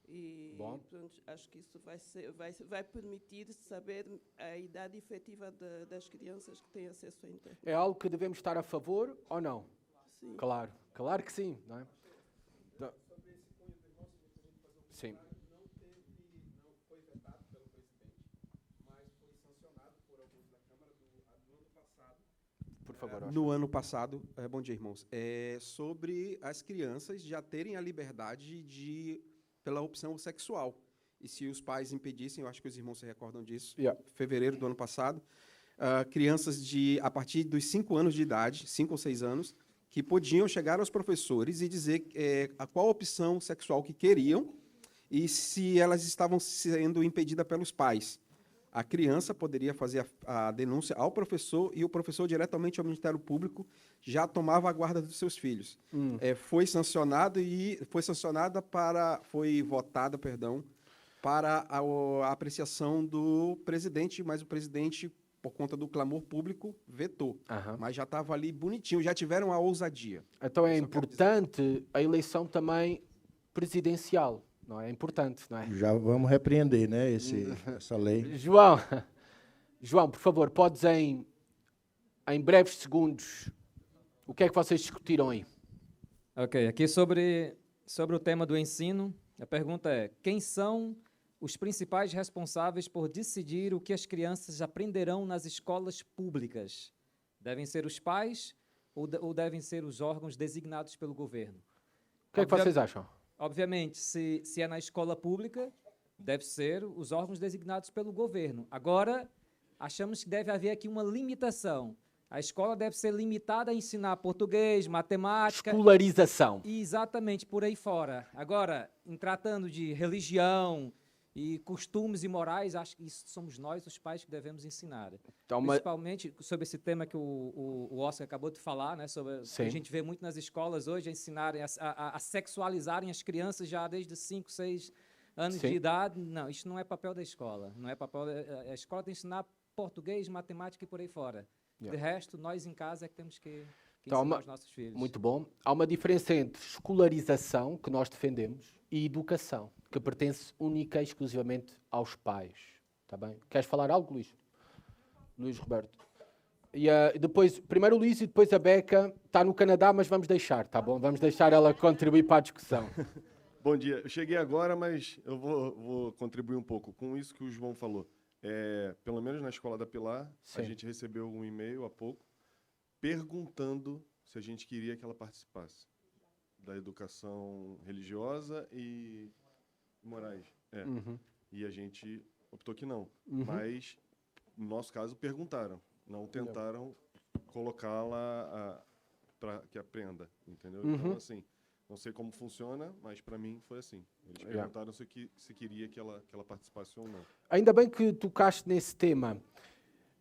[SPEAKER 5] E pronto, acho que isso vai permitir saber a idade efetiva das crianças que têm acesso à internet.
[SPEAKER 1] É algo que devemos estar a favor ou não?
[SPEAKER 5] Sim.
[SPEAKER 1] Claro que sim, não é? Sim.
[SPEAKER 6] Não foi vetado pelo presidente, mas foi sancionado por alguns da Câmara no ano passado.
[SPEAKER 1] Por favor,
[SPEAKER 6] No ano passado, bom dia, irmãos, sobre as crianças já terem a liberdade de pela opção sexual. E se os pais impedissem, eu acho que os irmãos se recordam disso,
[SPEAKER 1] Yeah.
[SPEAKER 6] fevereiro do ano passado, crianças a partir dos 5 anos de idade, 5 ou 6 anos, que podiam chegar aos professores e dizer a qual opção sexual que queriam e se elas estavam sendo impedidas pelos pais. A criança poderia fazer a denúncia ao professor e o professor, diretamente ao Ministério Público, já tomava a guarda dos seus filhos. Foi votada, para a apreciação do presidente, mas o presidente, por conta do clamor público, vetou. Mas já estava ali bonitinho, já tiveram a ousadia.
[SPEAKER 1] Então é importante a eleição também presidencial, não é? É importante, não é?
[SPEAKER 7] Já vamos repreender, né, essa lei.
[SPEAKER 1] João, por favor, podes em breves segundos, o que é que vocês discutiram aí?
[SPEAKER 8] Ok, aqui sobre o tema do ensino, a pergunta é: quem são os principais responsáveis por decidir o que as crianças aprenderão nas escolas públicas? Devem ser os pais ou devem ser os órgãos designados pelo governo?
[SPEAKER 1] O que é que vocês acham?
[SPEAKER 8] Obviamente, se é na escola pública, deve ser os órgãos designados pelo governo. Agora, achamos que deve haver aqui uma limitação. A escola deve ser limitada a ensinar português, matemática...
[SPEAKER 1] Escolarização.
[SPEAKER 8] Exatamente, por aí fora. Agora, em tratando de religião e costumes e morais, acho que isso somos nós, os pais, que devemos ensinar.
[SPEAKER 1] Então,
[SPEAKER 8] principalmente sobre esse tema que o Oscar acabou de falar, né, sobre que a gente vê muito nas escolas hoje, a ensinarem, a sexualizarem as crianças já desde 5, 6 anos de idade. Não, isso não é papel da escola. Não é papel a escola tem que ensinar português, matemática e por aí fora. De resto, nós em casa é que temos que ensinar os nossos filhos.
[SPEAKER 1] Muito bom. Há uma diferença entre escolarização, que nós defendemos, e educação, que pertence única e exclusivamente aos pais. Tá bem? Queres falar algo, Luís? Luís Roberto. E depois, primeiro o Luís e depois a Beca. Está no Canadá, mas vamos deixar, tá bom? Vamos deixar ela contribuir para a discussão.
[SPEAKER 9] Bom dia. Eu cheguei agora, mas eu vou contribuir um pouco com isso que o João falou. Pelo menos na Escola da Pilar, a gente recebeu um e-mail há pouco perguntando se a gente queria que ela participasse da educação religiosa e morais. E a gente optou que não. Mas, no nosso caso, perguntaram. Não tentaram colocá-la para que aprenda, entendeu? Então, assim, não sei como funciona, mas para mim foi assim. Eles perguntaram se queria que ela participasse ou não.
[SPEAKER 1] Ainda bem que tocaste nesse tema.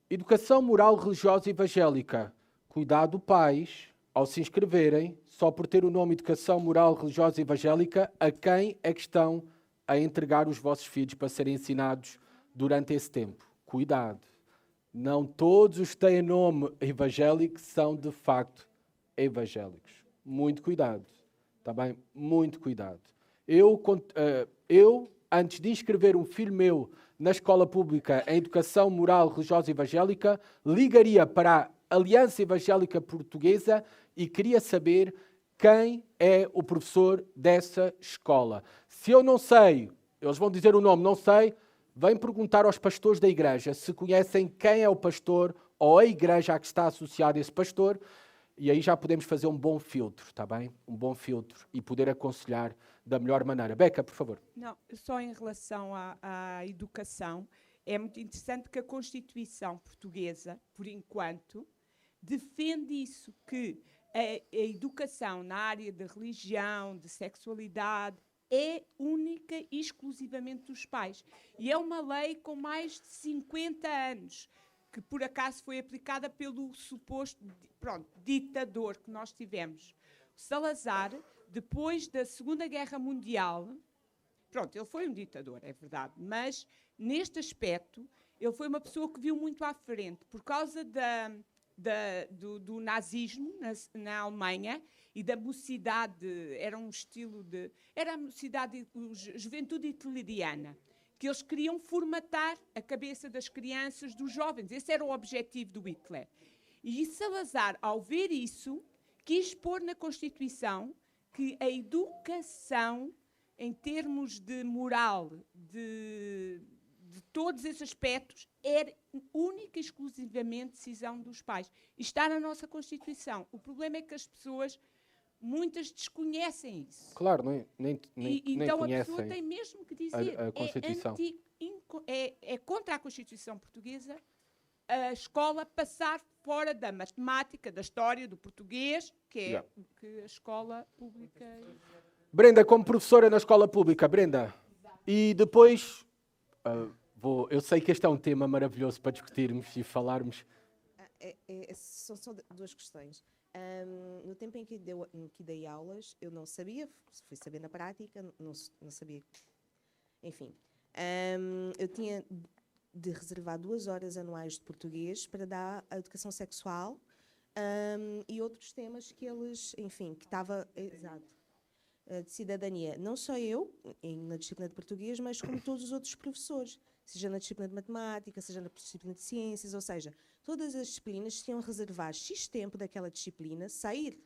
[SPEAKER 1] Educação moral religiosa evangélica. Cuidado, pais, ao se inscreverem, só por ter o nome Educação Moral Religiosa Evangélica, a quem é que estão a entregar os vossos filhos para serem ensinados durante esse tempo. Cuidado. Não todos os que têm nome evangélico são, de facto, evangélicos. Muito cuidado. Está bem? Muito cuidado. Eu, antes de inscrever um filho meu na escola pública em Educação Moral Religiosa Evangélica, ligaria para a Aliança Evangélica Portuguesa e queria saber quem é o professor dessa escola. Se eu não sei, eles vão dizer o nome, não sei, vem perguntar aos pastores da igreja se conhecem quem é o pastor ou a igreja a que está associado esse pastor, e aí já podemos fazer um bom filtro, está bem? Um bom filtro e poder aconselhar da melhor maneira. Beca, por favor.
[SPEAKER 10] Não, só em relação à educação, é muito interessante que a Constituição Portuguesa, por enquanto, defende isso, que a educação na área de religião, de sexualidade, é única e exclusivamente dos pais. E é uma lei com mais de 50 anos, que por acaso foi aplicada pelo suposto ditador que nós tivemos. Salazar, depois da Segunda Guerra Mundial, ele foi um ditador, é verdade, mas neste aspecto ele foi uma pessoa que viu muito à frente, por causa do nazismo na Alemanha e da mocidade, era um estilo de... Era a mocidade, a juventude hitleriana, que eles queriam formatar a cabeça das crianças, dos jovens. Esse era o objetivo do Hitler. E Salazar, ao ver isso, quis pôr na Constituição que a educação, em termos de moral, de todos esses aspectos, era única e exclusivamente decisão dos pais. E está na nossa Constituição. O problema é que as pessoas muitas desconhecem isso.
[SPEAKER 1] Claro, nem
[SPEAKER 10] Então
[SPEAKER 1] conhecem
[SPEAKER 10] a pessoa tem mesmo que dizer,
[SPEAKER 1] a Constituição.
[SPEAKER 10] É contra a Constituição portuguesa a escola passar fora da matemática, da história, do português, que é o que a escola pública...
[SPEAKER 1] Brenda, como professora na escola pública, Brenda, e depois, eu sei que este é um tema maravilhoso para discutirmos e falarmos.
[SPEAKER 11] São só duas questões. No tempo em que dei aulas, eu não sabia, fui saber na prática, não sabia. Enfim, eu tinha de reservar 2 horas anuais de português para dar a educação sexual e outros temas que eles, enfim, que estava, exato, de cidadania. Não só eu, na disciplina de português, mas como todos os outros professores, seja na disciplina de matemática, seja na disciplina de ciências, ou seja, todas as disciplinas tinham de reservar X tempo daquela disciplina, sair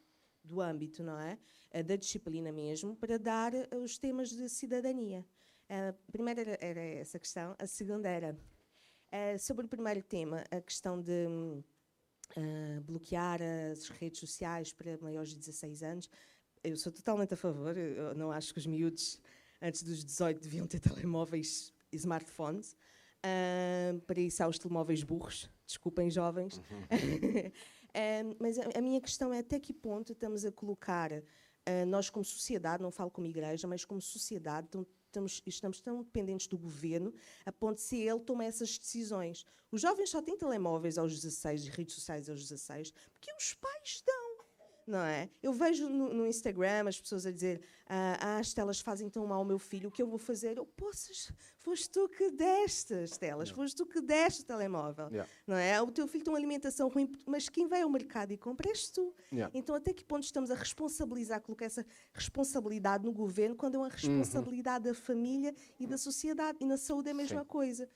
[SPEAKER 11] do âmbito, não é, da disciplina mesmo, para dar os temas de cidadania. A primeira era essa questão, a segunda era sobre o primeiro tema, a questão de bloquear as redes sociais para maiores de 16 anos. Eu sou totalmente a favor, eu não acho que os miúdos antes dos 18 deviam ter telemóveis e smartphones. Para isso há os telemóveis burros, desculpem jovens. Mas a minha questão é até que ponto estamos a colocar, nós como sociedade, não falo como igreja, mas como sociedade, estamos tão dependentes do governo a ponto de se ele toma essas decisões. Os jovens só têm telemóveis aos 16 e redes sociais aos 16 porque os pais dão. Não é? Eu vejo no Instagram as pessoas a dizer as telas fazem tão mal ao meu filho, o que eu vou fazer? Foste tu que deste as telas, foste tu que deste o telemóvel. Não é? O teu filho tem uma alimentação ruim, mas quem vai ao mercado e compra és tu. Então, até que ponto estamos a responsabilizar, colocar essa responsabilidade no governo, quando é uma responsabilidade da família e da sociedade? E na saúde é a mesma coisa.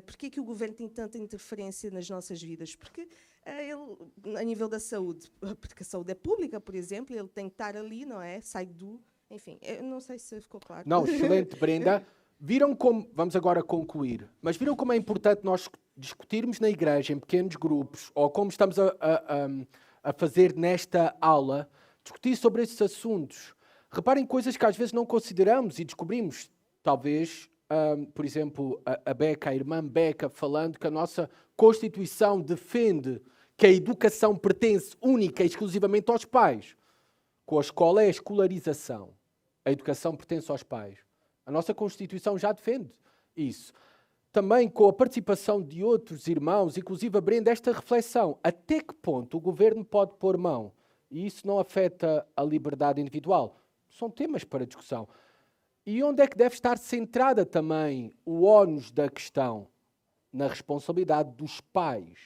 [SPEAKER 11] Porquê é que o governo tem tanta interferência nas nossas vidas? Porque ele, a nível da saúde, porque a saúde é pública, por exemplo, ele tem que estar ali, não é? Sai do... Enfim, eu não sei se ficou claro.
[SPEAKER 1] Não, excelente, Brenda. Viram como... Vamos agora concluir. Mas viram como é importante nós discutirmos na igreja, em pequenos grupos, ou como estamos a fazer nesta aula, discutir sobre esses assuntos. Reparem coisas que às vezes não consideramos e descobrimos, talvez... por exemplo, a irmã Beca, falando que a nossa Constituição defende que a educação pertence única e exclusivamente aos pais. Com a escola é a escolarização. A educação pertence aos pais. A nossa Constituição já defende isso. Também com a participação de outros irmãos, inclusive a Brenda, esta reflexão. Até que ponto o governo pode pôr mão? E isso não afeta a liberdade individual. São temas para discussão. E onde é que deve estar centrada também o ónus da questão? Na responsabilidade dos pais.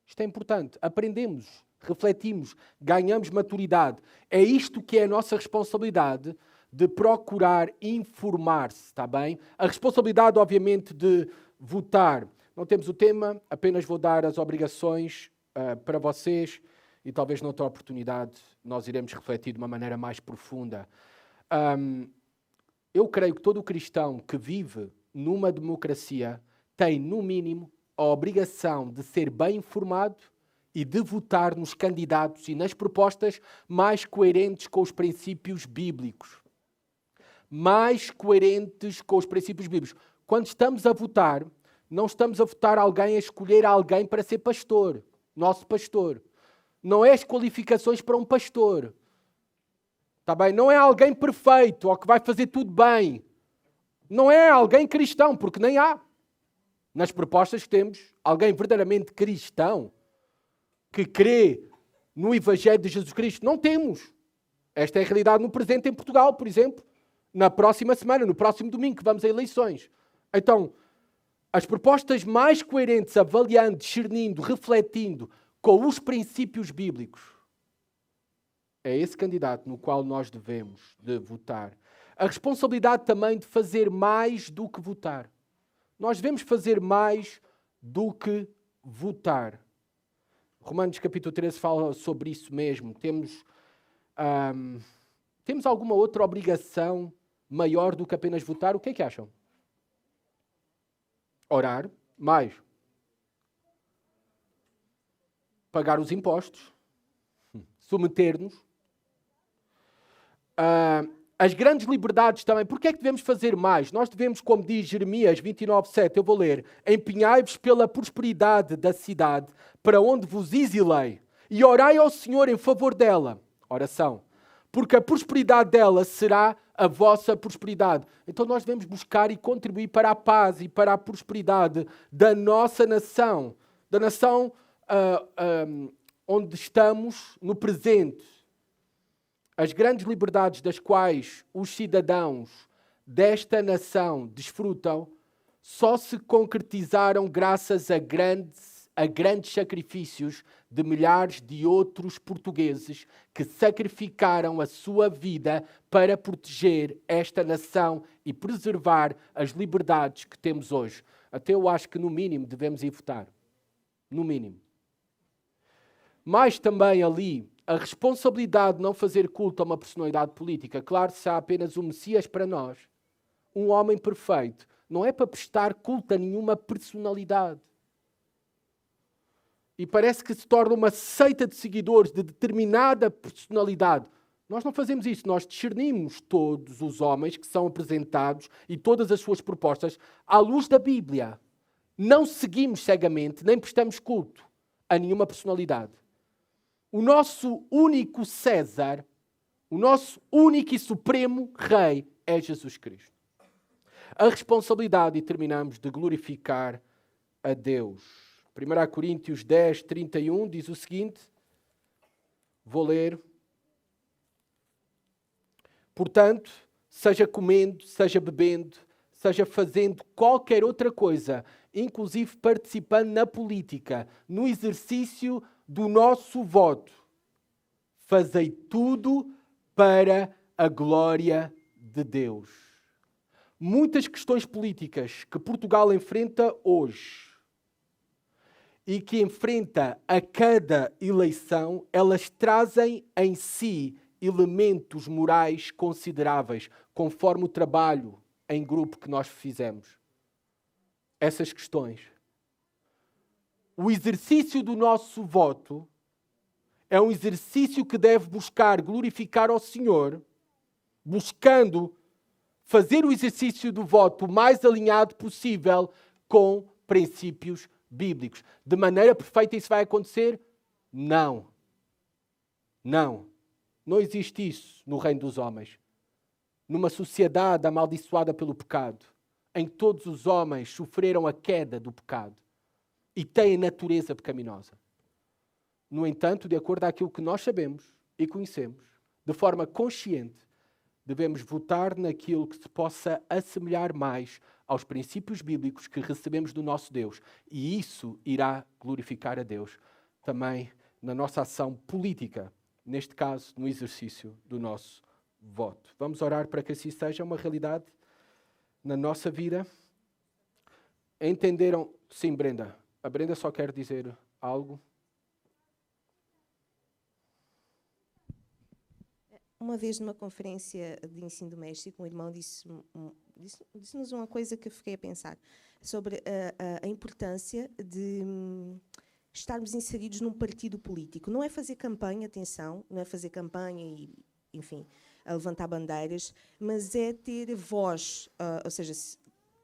[SPEAKER 1] Isto é importante. Aprendemos, refletimos, ganhamos maturidade. É isto que é a nossa responsabilidade de procurar informar-se, está bem? A responsabilidade, obviamente, de votar. Não temos o tema, apenas vou dar as obrigações para vocês e talvez noutra oportunidade nós iremos refletir de uma maneira mais profunda. Eu creio que todo cristão que vive numa democracia tem, no mínimo, a obrigação de ser bem informado e de votar nos candidatos e nas propostas mais coerentes com os princípios bíblicos. Mais coerentes com os princípios bíblicos. Quando estamos a votar, não estamos a votar alguém, a escolher alguém para ser pastor, nosso pastor. Não é as qualificações para um pastor. Está bem? Não é alguém perfeito ou que vai fazer tudo bem. Não é alguém cristão, porque nem há. Nas propostas que temos, alguém verdadeiramente cristão que crê no Evangelho de Jesus Cristo. Não temos. Esta é a realidade no presente em Portugal, por exemplo. Na próxima semana, no próximo domingo, que vamos a eleições. Então, as propostas mais coerentes, avaliando, discernindo, refletindo com os princípios bíblicos, é esse candidato no qual nós devemos de votar. A responsabilidade também de fazer mais do que votar. Nós devemos fazer mais do que votar. Romanos capítulo 13 fala sobre isso mesmo. Temos alguma outra obrigação maior do que apenas votar? O que é que acham? Orar, mais. Pagar os impostos. Submeter-nos. As grandes liberdades também. Por que é que devemos fazer mais? Nós devemos, como diz Jeremias 29:7, eu vou ler, empenhai-vos pela prosperidade da cidade para onde vos exilei e orai ao Senhor em favor dela. Oração. Porque a prosperidade dela será a vossa prosperidade. Então nós devemos buscar e contribuir para a paz e para a prosperidade da nossa nação. Da nação onde estamos no presente. As grandes liberdades das quais os cidadãos desta nação desfrutam só se concretizaram graças a grandes sacrifícios de milhares de outros portugueses que sacrificaram a sua vida para proteger esta nação e preservar as liberdades que temos hoje. Até eu acho que, no mínimo, devemos ir votar. No mínimo. Mas também ali, a responsabilidade de não fazer culto a uma personalidade política. Claro, se há apenas um Messias para nós, um homem perfeito, não é para prestar culto a nenhuma personalidade. E parece que se torna uma seita de seguidores de determinada personalidade. Nós não fazemos isso. Nós discernimos todos os homens que são apresentados e todas as suas propostas à luz da Bíblia. Não seguimos cegamente, nem prestamos culto a nenhuma personalidade. O nosso único César, o nosso único e supremo Rei é Jesus Cristo. A responsabilidade, e terminamos, de glorificar a Deus. 1 Coríntios 10:31 diz o seguinte, vou ler. Portanto, seja comendo, seja bebendo, seja fazendo qualquer outra coisa, inclusive participando na política, no exercício do nosso voto, fazei tudo para a glória de Deus. Muitas questões políticas que Portugal enfrenta hoje e que enfrenta a cada eleição, elas trazem em si elementos morais consideráveis, conforme o trabalho em grupo que nós fizemos. Essas questões. O exercício do nosso voto é um exercício que deve buscar glorificar ao Senhor, buscando fazer o exercício do voto o mais alinhado possível com princípios bíblicos. De maneira perfeita isso vai acontecer? Não. Não. Não existe isso no reino dos homens. Numa sociedade amaldiçoada pelo pecado, em que todos os homens sofreram a queda do pecado e têm natureza pecaminosa. No entanto, de acordo àquilo que nós sabemos e conhecemos, de forma consciente, devemos votar naquilo que se possa assemelhar mais aos princípios bíblicos que recebemos do nosso Deus. E isso irá glorificar a Deus também na nossa ação política, neste caso, no exercício do nosso voto. Vamos orar para que assim seja uma realidade na nossa vida. Entenderam? Sim, Brenda. A Brenda só quer dizer algo.
[SPEAKER 11] Uma vez numa conferência de ensino doméstico, um irmão disse-nos uma coisa que eu fiquei a pensar sobre a importância de estarmos inseridos num partido político. Não é fazer campanha, atenção, não é fazer campanha e, enfim, a levantar bandeiras, mas é ter voz, ou seja, se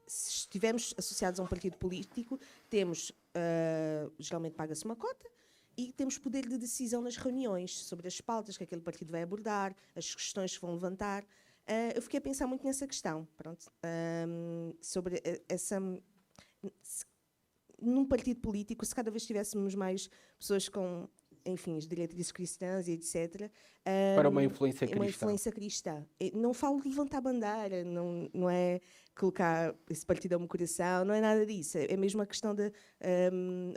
[SPEAKER 11] estivermos associados a um partido político, temos, geralmente paga-se uma cota, e temos poder de decisão nas reuniões sobre as pautas que aquele partido vai abordar, as questões que vão levantar. Eu fiquei a pensar muito nessa questão, pronto, sobre essa... Num partido político, se cada vez tivéssemos mais pessoas com, enfim, as diretrizes cristãs e etc.
[SPEAKER 1] Para uma influência cristã.
[SPEAKER 11] Uma influência cristã. Não falo de levantar bandeira, não é colocar esse partido ao meu coração, não é nada disso. É mesmo a questão de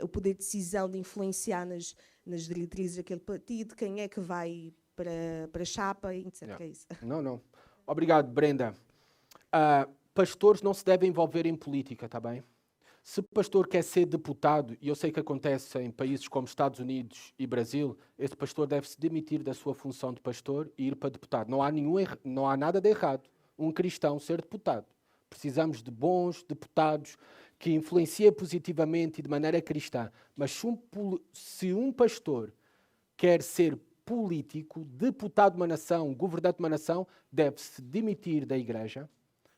[SPEAKER 11] o poder de decisão, de influenciar nas diretrizes daquele partido, quem é que vai para a chapa, etc.
[SPEAKER 1] Yeah.
[SPEAKER 11] É isso.
[SPEAKER 1] Não. Obrigado, Brenda. Pastores não se devem envolver em política, está bem? Se o pastor quer ser deputado, e eu sei que acontece em países como Estados Unidos e Brasil, esse pastor deve-se demitir da sua função de pastor e ir para deputado. Não há nada de errado um cristão ser deputado. Precisamos de bons deputados que influenciem positivamente e de maneira cristã. Mas se um pastor quer ser político, deputado de uma nação, governante de uma nação, deve-se demitir da igreja,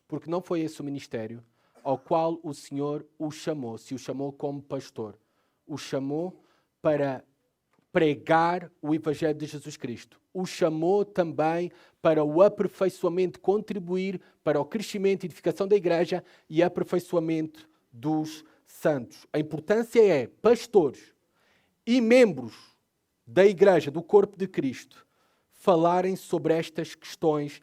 [SPEAKER 1] porque não foi esse o ministério ao qual o Senhor o chamou, se o chamou como pastor. O chamou para pregar o Evangelho de Jesus Cristo. O chamou também para o aperfeiçoamento, contribuir para o crescimento e edificação da igreja e aperfeiçoamento dos santos. A importância é pastores e membros da igreja, do corpo de Cristo, falarem sobre estas questões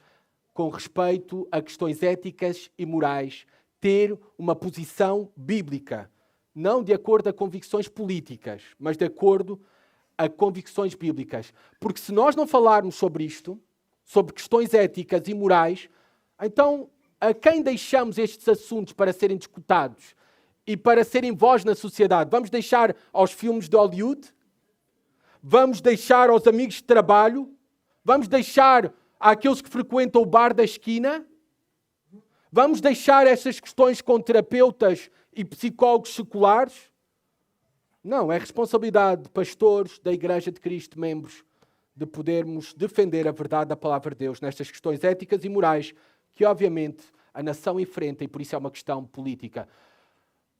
[SPEAKER 1] com respeito a questões éticas e morais, ter uma posição bíblica, não de acordo a convicções políticas, mas de acordo a convicções bíblicas. Porque se nós não falarmos sobre isto, sobre questões éticas e morais, então a quem deixamos estes assuntos para serem discutidos e para serem voz na sociedade? Vamos deixar aos filmes de Hollywood? Vamos deixar aos amigos de trabalho? Vamos deixar àqueles que frequentam o bar da esquina? Vamos deixar essas questões com terapeutas e psicólogos seculares? Não, é responsabilidade de pastores da Igreja de Cristo, membros, de podermos defender a verdade da palavra de Deus nestas questões éticas e morais que, obviamente, a nação enfrenta e por isso é uma questão política.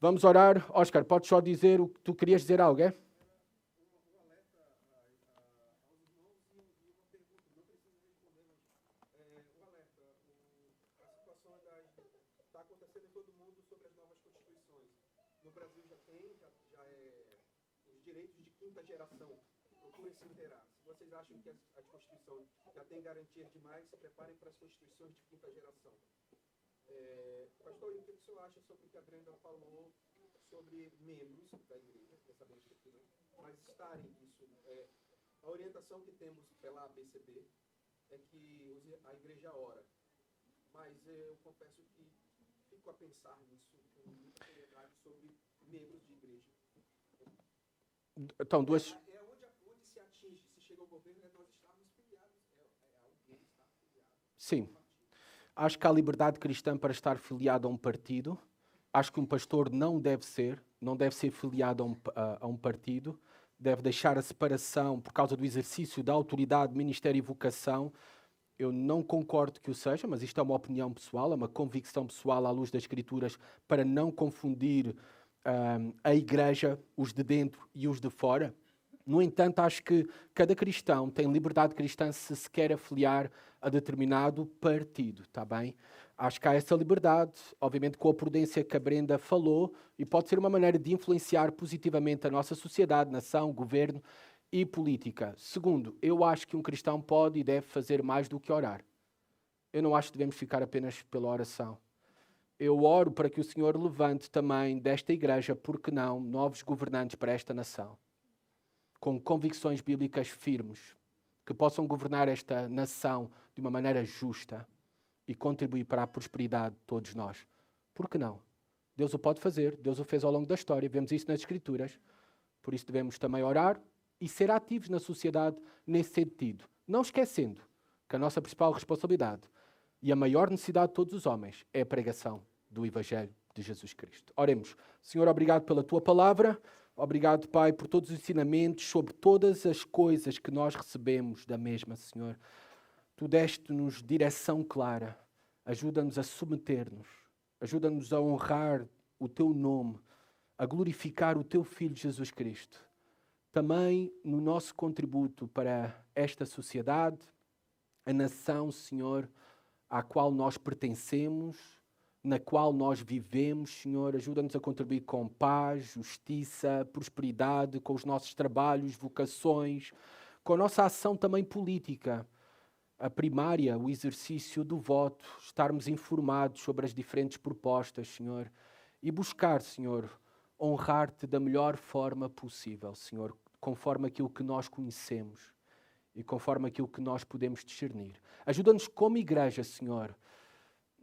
[SPEAKER 1] Vamos orar. Oscar, podes só dizer o que tu querias dizer a alguém?
[SPEAKER 6] Vocês acham que a Constituição já tem garantia demais? Se preparem para as Constituições de quinta geração. Pastor, o que o senhor acha sobre o que a Brenda falou sobre membros da igreja, sabemos que não, mas estarem isso? A orientação que temos pela ABCB é que a igreja ora, mas eu confesso que fico a pensar nisso com muita seriedade sobre membros de igreja.
[SPEAKER 1] Então, duas... Sim. Acho que há liberdade cristã para estar filiado a um partido. Acho que um pastor não deve ser filiado a um partido. Deve deixar a separação por causa do exercício da autoridade, ministério e vocação. Eu não concordo que o seja, mas isto é uma opinião pessoal, é uma convicção pessoal à luz das Escrituras, para não confundir a igreja, os de dentro e os de fora. No entanto, acho que cada cristão tem liberdade cristã se quer afiliar a determinado partido, está bem? Acho que há essa liberdade, obviamente com a prudência que a Brenda falou, e pode ser uma maneira de influenciar positivamente a nossa sociedade, nação, governo e política. Segundo, eu acho que um cristão pode e deve fazer mais do que orar. Eu não acho que devemos ficar apenas pela oração. Eu oro para que o Senhor levante também desta igreja, porque não, novos governantes para esta nação, com convicções bíblicas firmes, que possam governar esta nação de uma maneira justa e contribuir para a prosperidade de todos nós. Por que não? Deus o pode fazer, Deus o fez ao longo da história, vemos isso nas Escrituras. Por isso devemos também orar e ser ativos na sociedade nesse sentido. Não esquecendo que a nossa principal responsabilidade e a maior necessidade de todos os homens é a pregação do Evangelho de Jesus Cristo. Oremos. Senhor, obrigado pela Tua palavra. Obrigado, Pai, por todos os ensinamentos sobre todas as coisas que nós recebemos da mesma, Senhor. Tu deste-nos direção clara. Ajuda-nos a submeter-nos. Ajuda-nos a honrar o Teu nome, a glorificar o Teu Filho Jesus Cristo. Também no nosso contributo para esta sociedade, a nação, Senhor, à qual nós pertencemos, na qual nós vivemos, Senhor, ajuda-nos a contribuir com paz, justiça, prosperidade, com os nossos trabalhos, vocações, com a nossa ação também política, a primária, o exercício do voto, estarmos informados sobre as diferentes propostas, Senhor, e buscar, Senhor, honrar-te da melhor forma possível, Senhor, conforme aquilo que nós conhecemos e conforme aquilo que nós podemos discernir. Ajuda-nos como igreja, Senhor,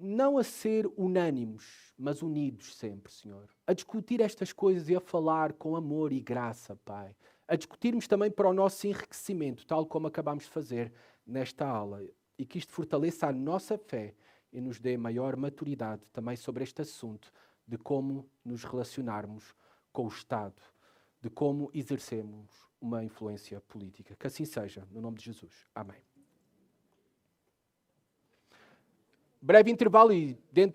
[SPEAKER 1] não a ser unânimes, mas unidos sempre, Senhor. A discutir estas coisas e a falar com amor e graça, Pai. A discutirmos também para o nosso enriquecimento, tal como acabamos de fazer nesta aula. E que isto fortaleça a nossa fé e nos dê maior maturidade também sobre este assunto de como nos relacionarmos com o Estado, de como exercemos uma influência política. Que assim seja, no nome de Jesus. Amém. Breve intervalo e dentro